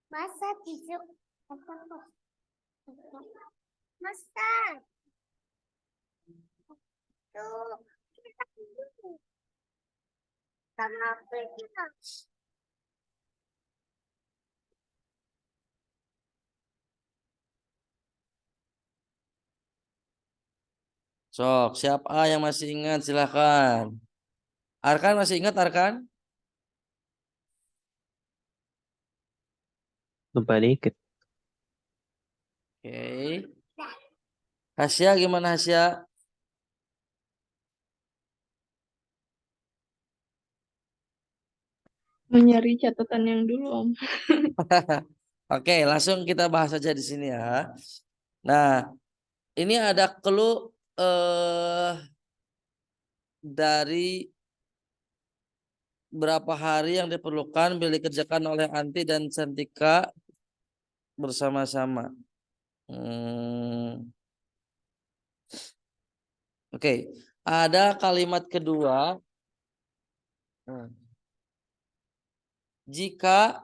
Masa tisu. Masa. Tuh. Sama kita. Sok, siapa yang masih ingat silahkan. Arkan masih ingat Arkan? Lupa dikit. Oke. Hasya gimana Hasya? Mau nyari catatan yang dulu, Om. Oke, langsung kita bahas aja di sini ya. Nah, ini ada clue dari berapa hari yang diperlukan bila dikerjakan oleh Anti dan Santika bersama-sama. Oke, ada kalimat kedua. Jika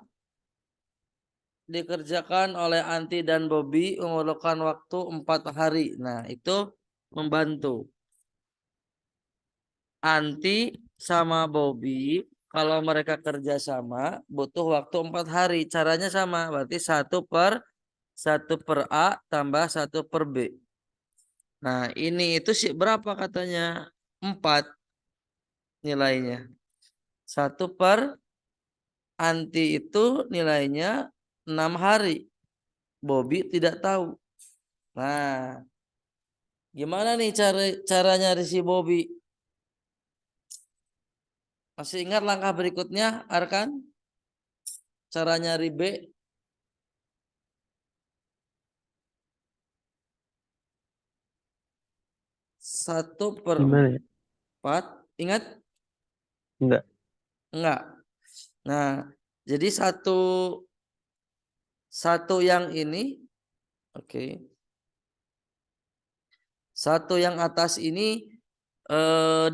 dikerjakan oleh Anti dan Bobby memerlukan waktu 4 hari. Nah, itu membantu. Anti sama Bobby kalau mereka kerja sama butuh waktu 4 hari. Caranya sama, berarti 1/A tambah 1/B. Nah, ini itu sih berapa katanya? 4 nilainya. 1/, Anti itu nilainya 6 hari. Bobby tidak tahu. Nah, gimana nih caranya si Bobby? Masih ingat langkah berikutnya, Arkan? Cara nyari B? Gimana ya? 1/4. Ingat? Enggak. Enggak. Nah, jadi satu yang ini, oke. Satu yang atas ini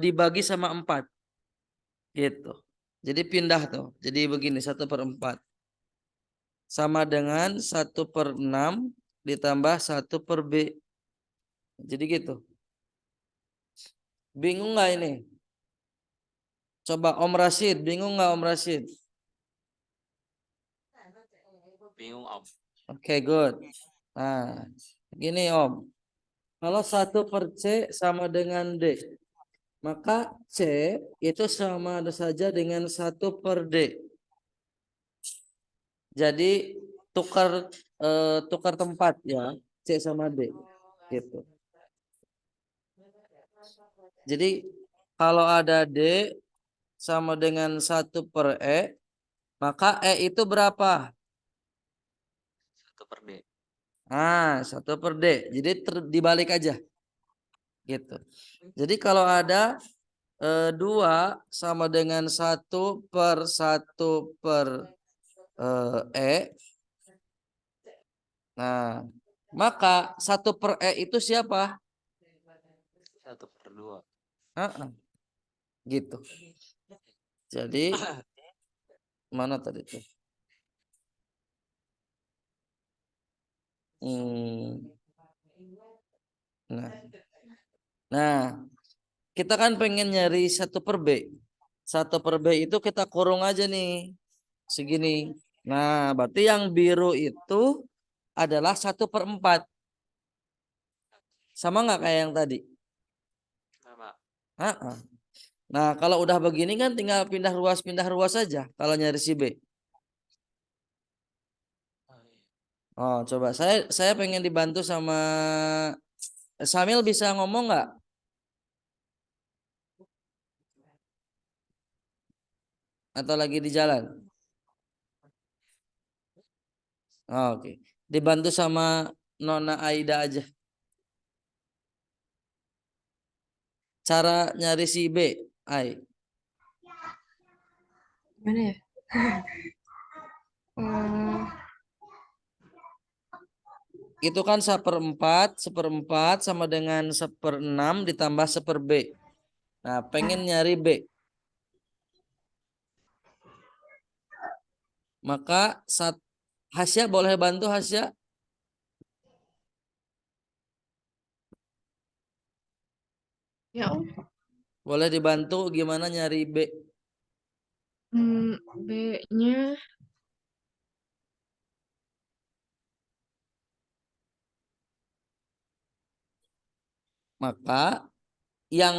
dibagi sama 4. Gitu. Jadi pindah tuh. Jadi begini, 1/4. Sama dengan 1/6 ditambah 1/B. Jadi gitu. Bingung nggak ini? Coba Om Rashid, bingung nggak Om Rashid? Bingung, Om. Oke, good. Nah, gini Om. Kalau 1/C sama dengan D, maka C itu sama saja dengan 1/D. Jadi tukar tempat ya, C sama D. Gitu. Jadi kalau ada D sama dengan 1/E, maka E itu berapa? 1/D. Ah, 1/D. Jadi dibalik aja. Gitu. Jadi kalau ada 2 sama dengan 1/E. Nah, maka 1/E itu siapa? 1/2. Gitu. Jadi mana tadi tuh? Nah, kita kan pengen nyari 1/B. 1/B itu kita kurung aja nih. Segini. Nah, berarti yang biru itu adalah 1/4. Sama nggak kayak yang tadi? Sama. Nah, kalau udah begini kan tinggal pindah ruas saja kalau nyari si B. Oh, coba saya pengen dibantu sama Samil, bisa ngomong nggak? Atau lagi di jalan? Oh, oke. Dibantu sama Nona Aida aja. Cara nyari si B, Ai. Gimana ya? Itu kan 1/4 sama dengan 1/6 ditambah 1/B. Nah, pengen nyari B. Maka Hasya boleh bantu Hasya? Ya, Om. Boleh dibantu gimana nyari B? B-nya Maka yang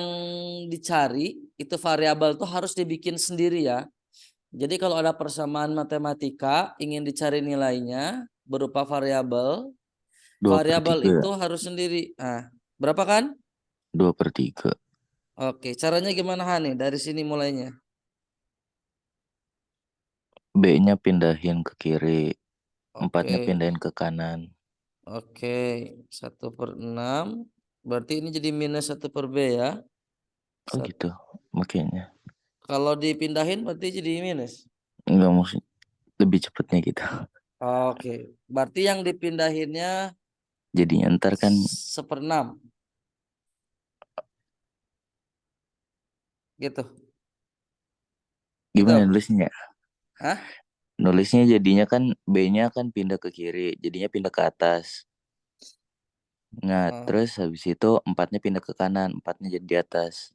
dicari itu variabel tuh harus dibikin sendiri ya. Jadi kalau ada persamaan matematika ingin dicari nilainya berupa variabel, 2/3 ya. itu harus sendiri. Nah, berapa kan? 2/3. Oke, caranya gimana Hani? Dari sini mulainya. B-nya pindahin ke kiri. 4-nya Oke, pindahin ke kanan. oke. 1/6. Berarti ini jadi minus 1/B ya. Oh gitu. Makanya. Kalau dipindahin berarti jadi minus. Enggak mesti lebih cepatnya gitu. Oke, berarti yang dipindahinnya Jadinya ntar kan 1/6. Gitu. gimana Gitu. nulisnya? Hah? Nulisnya jadinya kan B-nya kan pindah ke kiri, jadinya pindah ke atas. Nah, Oh, terus habis itu 4-nya pindah ke kanan, 4-nya jadi di atas.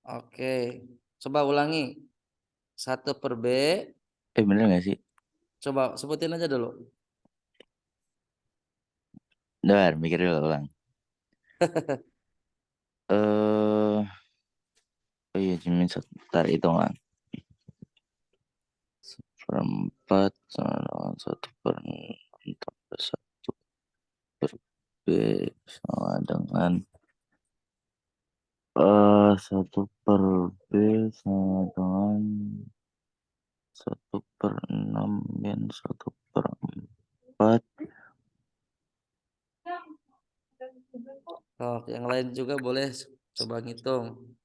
Oke. Coba ulangi. 1/B. Bener gak sih? Coba sebutin aja dulu. Bentar, mikir dulu ulang. Oh iya, cuma sebentar hitung lah. 1/4 sama 1/6 tambah 1/B sama dengan 1/B sama dengan 1/6 dan 1/4. Oh, yang lain juga boleh coba ngitung.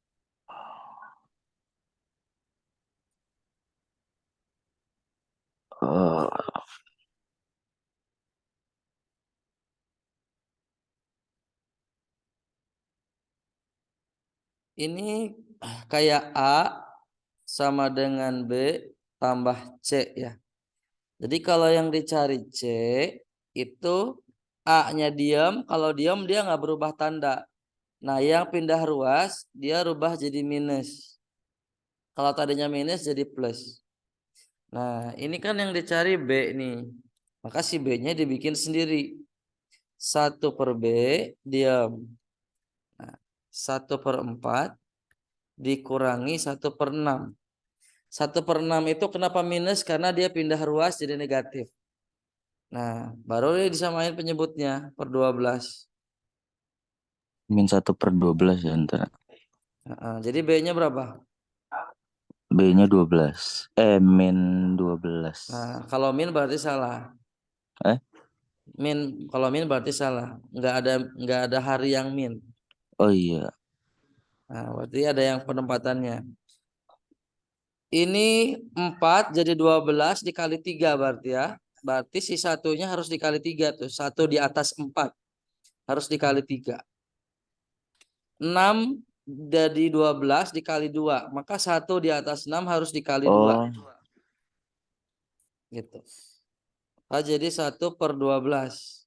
Eh, Ini kayak A sama dengan B tambah C ya. Jadi kalau yang dicari C itu A-nya diam, kalau diam dia nggak berubah tanda. Nah, yang pindah ruas dia rubah jadi minus. Kalau tadinya minus jadi plus. Nah, ini kan yang dicari B nih. Maka si B-nya dibikin sendiri. 1/B diam. Nah, 1/4 dikurangi 1/6. 1/6 itu kenapa minus? Karena dia pindah ruas jadi negatif. Nah, baru dia disamain penyebutnya per 12. min 1/12 ya ntar. Jadi B-nya berapa? B-nya 12. Min 12. Nah, kalau min berarti salah. Eh? Kalau min berarti salah. Nggak ada hari yang min. Oh iya. Nah, berarti ada yang penempatannya. Ini 4 jadi 12 dikali 3 berarti ya. Berarti si satunya harus dikali 3 tuh. 1 di atas 4 harus dikali 3. 6 jadi 12 dikali 2. Maka 1 di atas 6 harus dikali 2. Oh, Gitu. Nah, jadi 1/12.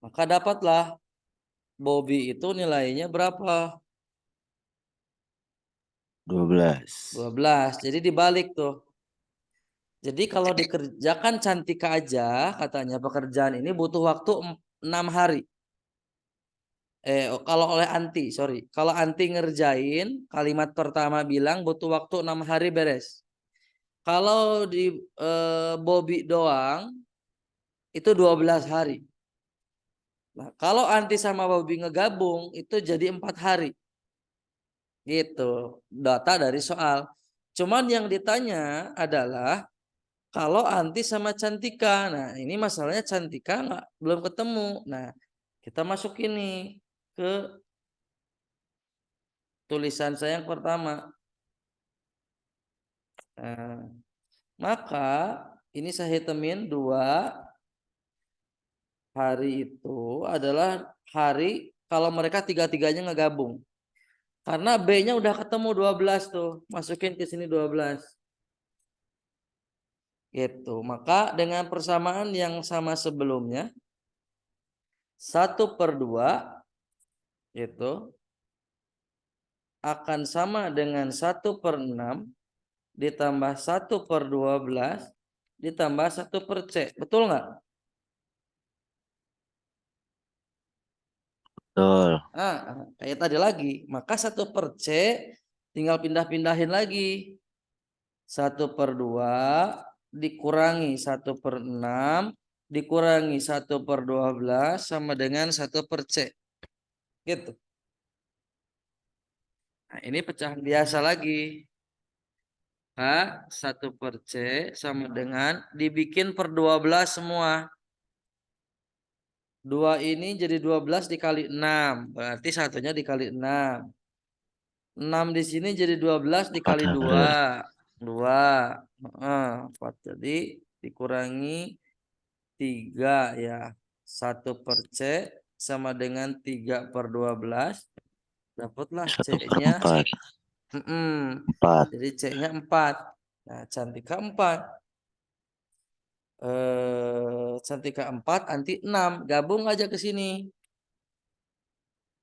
Maka dapatlah Bobby itu nilainya berapa? 12. 12. Jadi dibalik tuh. Jadi kalau dikerjakan Cantika aja katanya pekerjaan ini butuh waktu 6 hari. Kalau oleh Anti, sorry. Kalau Anti ngerjain kalimat pertama bilang butuh waktu 6 hari beres. Kalau di Bobby doang itu 12 hari. Nah, kalau Anti sama Bobby ngegabung itu jadi 4 hari. Gitu. Data dari soal. Cuman yang ditanya adalah kalau Anti sama Cantika. Nah, ini masalahnya Cantika belum ketemu. Nah, kita masuk ini ke tulisan saya yang pertama. Nah, maka ini saya hitamin 2 hari itu adalah hari kalau mereka tiga-tiganya ngegabung. Karena B-nya udah ketemu 12 tuh. Masukin ke sini 12. Gitu. Maka dengan persamaan yang sama sebelumnya 1/2 itu akan sama dengan 1/6 ditambah 1/12 ditambah 1/C. Betul nggak? Betul. Kayak tadi lagi. Maka 1/C tinggal pindah-pindahin lagi. 1/2 dikurangi 1/6 dikurangi 1/12 sama dengan 1/C. Gitu. Nah, ini pecahan biasa lagi. 1/C sama dengan dibikin per 12 semua. 2 ini jadi 12 dikali 6. Berarti satunya dikali 6. 6 di sini jadi 12 dikali 2. 2. 4. Jadi dikurangi 3 ya. 1/C sama dengan 3/12. Dapatlah 1/4. C-nya. Jadi C-nya 4. Nah, Cantika 4. Cantika 4, Anti 6. Gabung aja ke sini.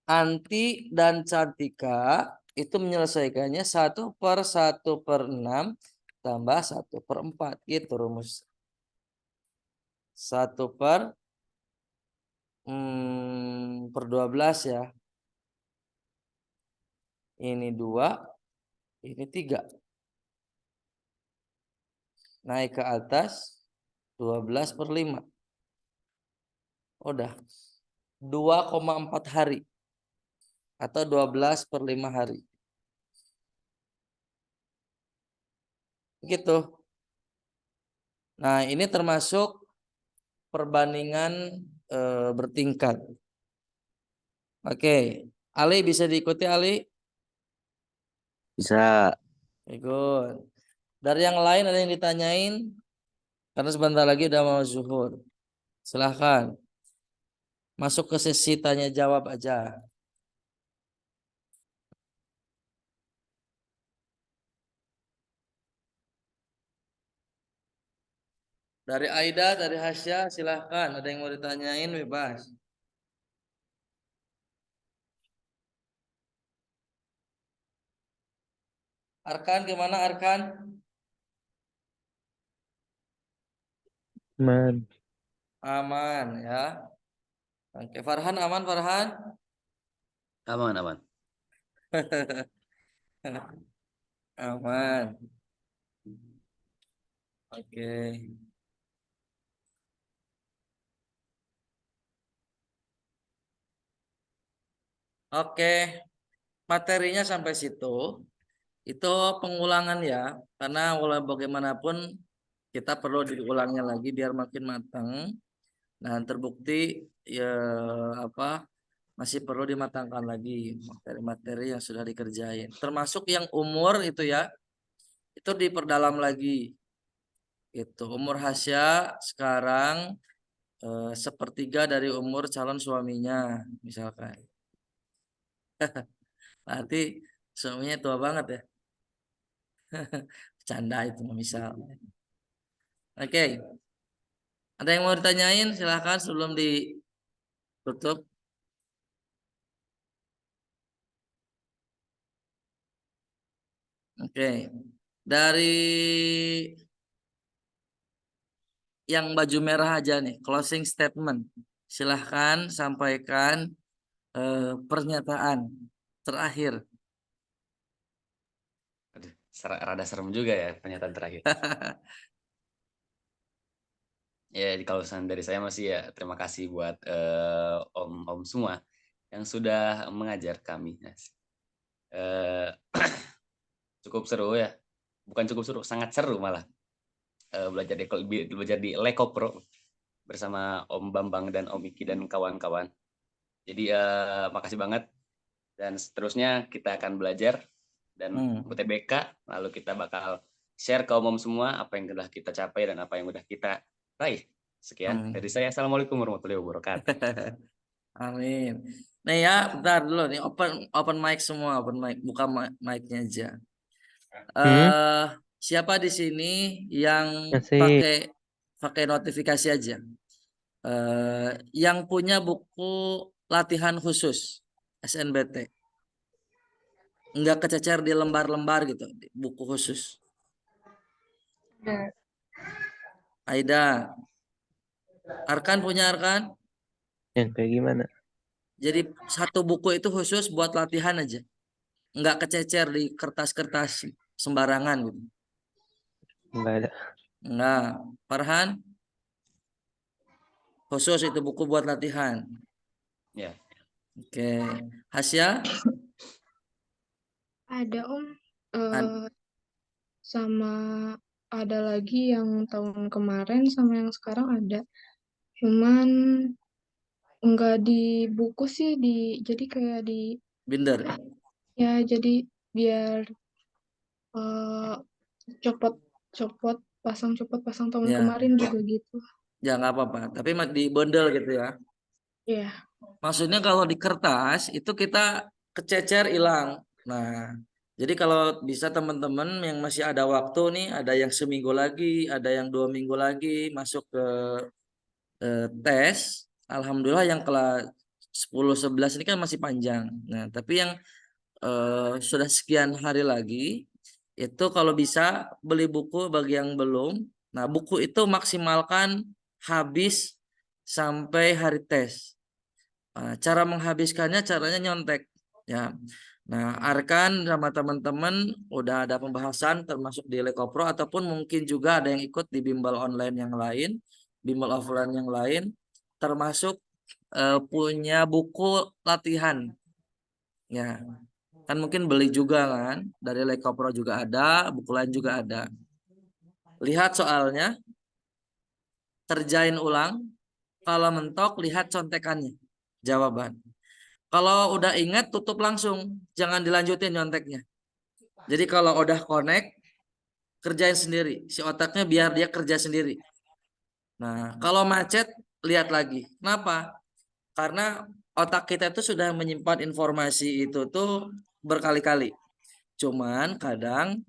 Anti dan Cantika itu menyelesaikannya 1/1/6 tambah 1/4. Gitu rumus. 1/12 ya. Ini 2, ini 3. Naik ke atas 12/5. Udah 2,4 hari atau 12/5 hari. Gitu. Nah, ini termasuk perbandingan bertingkat. Oke, Ali bisa diikuti Ali? Bisa. Good. Dari yang lain ada yang ditanyain? Karena sebentar lagi udah mau zuhur. Silahkan. Masuk ke sesi tanya jawab aja. Dari Aida, dari Hasya, silahkan. Ada yang mau ditanyain, bebas. Arkan, gimana Arkan? Man. Aman ya. Oke, Farhan aman Farhan? Aman. Aman. Oke. Oke, materinya sampai situ. Itu pengulangan ya, karena walau bagaimanapun kita perlu diulangnya lagi biar makin matang. Nah, terbukti ya masih perlu dimatangkan lagi materi-materi yang sudah dikerjain. Termasuk yang umur itu ya, itu diperdalam lagi. Itu umur Hasya sekarang 1/3 dari umur calon suaminya, misalkan. Nanti suaminya tua banget ya. Canda itu misal. Oke. Ada yang mau ditanyain? Silahkan sebelum ditutup. Oke. Dari yang baju merah aja nih, closing statement. Silahkan sampaikan pernyataan terakhir. Aduh, rada serem juga ya pernyataan terakhir. Ya, kalau dari saya masih ya terima kasih buat om-om semua yang sudah mengajar kami. Cukup seru ya, bukan cukup seru, sangat seru malah belajar di Lekopro bersama Om Bambang dan Om Iki dan kawan-kawan. Jadi makasih banget, dan seterusnya kita akan belajar dan UTBK, lalu kita bakal share ke om semua apa yang telah kita capai dan apa yang udah kita raih. Sekian dari saya. Assalamualaikum warahmatullahi wabarakatuh. Amin. Nih ya, bentar dulu nih, open mic semua, open mic, buka mic-nya aja. Siapa di sini yang Masih. pakai notifikasi aja? Yang punya buku latihan khusus SNBT, nggak kececer di lembar-lembar gitu, buku khusus. Aida, Arkan punya Arkan? Yang kayak gimana? Jadi satu buku itu khusus buat latihan aja. Nggak kececer di kertas-kertas sembarangan gitu. Enggak ada. Enggak. Farhan? Khusus itu buku buat latihan. Ya. Oke. Hasya? Ada Om. Ad- Sama ada lagi yang tahun kemarin sama yang sekarang ada. Cuman enggak di buku sih, jadi kayak di Binder. ya jadi biar eh, copot pasang tahun Ya. kemarin juga gitu. Ya nggak apa-apa. Tapi di bundle gitu ya. Iya. Maksudnya kalau di kertas itu kita kececer hilang. Nah, jadi kalau bisa teman-teman yang masih ada waktu nih, ada yang seminggu lagi, ada yang 2 minggu lagi masuk ke tes. Alhamdulillah yang kelas 10, 11 ini kan masih panjang. Nah, tapi yang sudah sekian hari lagi, itu kalau bisa beli buku bagi yang belum. Nah, buku itu maksimalkan habis sampai hari tes. Cara menghabiskannya caranya nyontek ya. Nah, Arkan sama teman-teman udah ada pembahasan termasuk di Lekopro ataupun mungkin juga ada yang ikut di bimbel online yang lain, bimbel offline yang lain, termasuk punya buku latihan ya. Kan mungkin beli juga kan, dari Lekopro juga ada, buku lain juga ada. Lihat soalnya, kerjain ulang, kalau mentok lihat contekannya, jawaban. Kalau udah ingat tutup langsung, jangan dilanjutin nyonteknya. Jadi kalau udah connect, kerjain sendiri, si otaknya biar dia kerja sendiri. Nah, kalau macet lihat lagi. Kenapa? Karena otak kita itu sudah menyimpan informasi itu tuh berkali-kali. Cuman kadang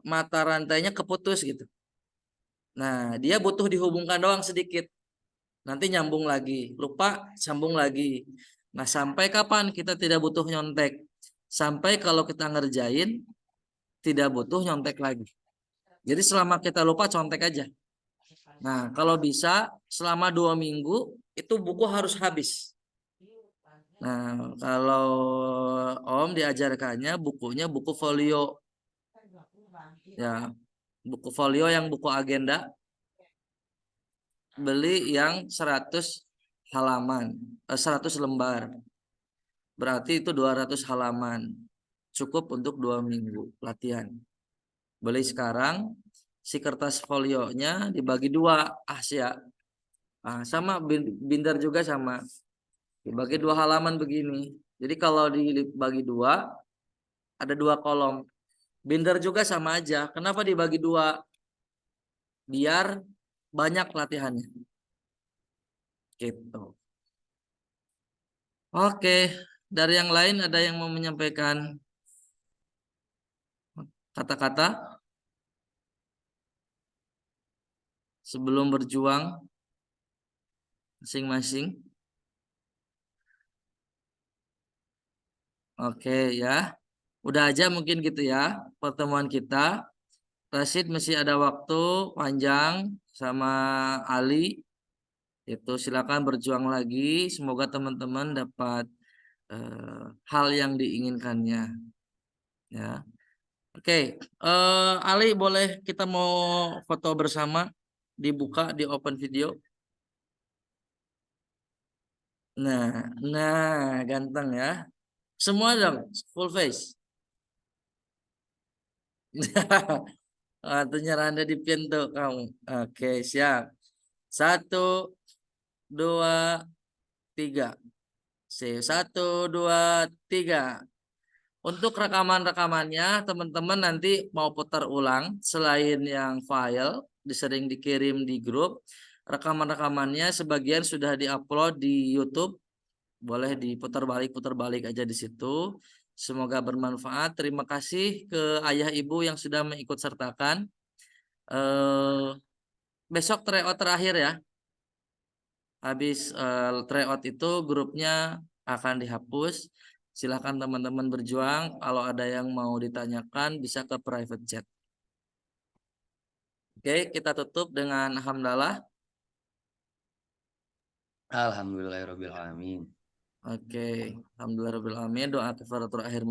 mata rantainya keputus gitu. Nah, dia butuh dihubungkan doang sedikit. Nanti nyambung lagi, lupa sambung lagi. Nah, sampai kapan kita tidak butuh nyontek? Sampai kalau kita ngerjain tidak butuh nyontek lagi. Jadi selama kita lupa contek aja. Nah, kalau bisa selama 2 minggu itu buku harus habis. Nah, kalau Om diajarkannya bukunya buku folio. Ya, buku folio yang buku agenda. Beli yang 100 halaman, 100 lembar. Berarti itu 200 halaman. Cukup untuk 2 minggu latihan. Beli sekarang, si kertas folionya dibagi 2, Asia. Sama binder juga sama. Dibagi 2 halaman begini. Jadi kalau dibagi 2, ada 2 kolom. Binder juga sama aja. Kenapa dibagi 2? Biar banyak latihannya. Gitu. Oke, dari yang lain ada yang mau menyampaikan kata-kata sebelum berjuang masing-masing? Oke ya, udah aja mungkin gitu ya pertemuan kita. Rashid masih ada waktu panjang sama Ali. Itu silakan berjuang lagi. Semoga teman-teman dapat hal yang diinginkannya. Ya, oke. Ali boleh kita mau foto bersama, dibuka di open video. Nah, ganteng ya. Semua dong, full face. Artinya Anda di pintu kamu. Oke, siap. 1, 2, 3. 1, 2, 3. Untuk rekaman-rekamannya, teman-teman nanti mau putar ulang. Selain yang file, disering dikirim di grup. Rekaman-rekamannya sebagian sudah diupload di YouTube. Boleh diputar putar balik aja di situ. Semoga bermanfaat. Terima kasih ke ayah ibu yang sudah mengikut sertakan. Besok tryout terakhir ya. Habis tryout itu grupnya akan dihapus. Silahkan teman-teman berjuang. Kalau ada yang mau ditanyakan bisa ke private chat. Oke, kita tutup dengan hamdalah. Alhamdulillahirabbil alamin. Oke, alhamdulillahirabbil alamin. Doa kafaratul akhir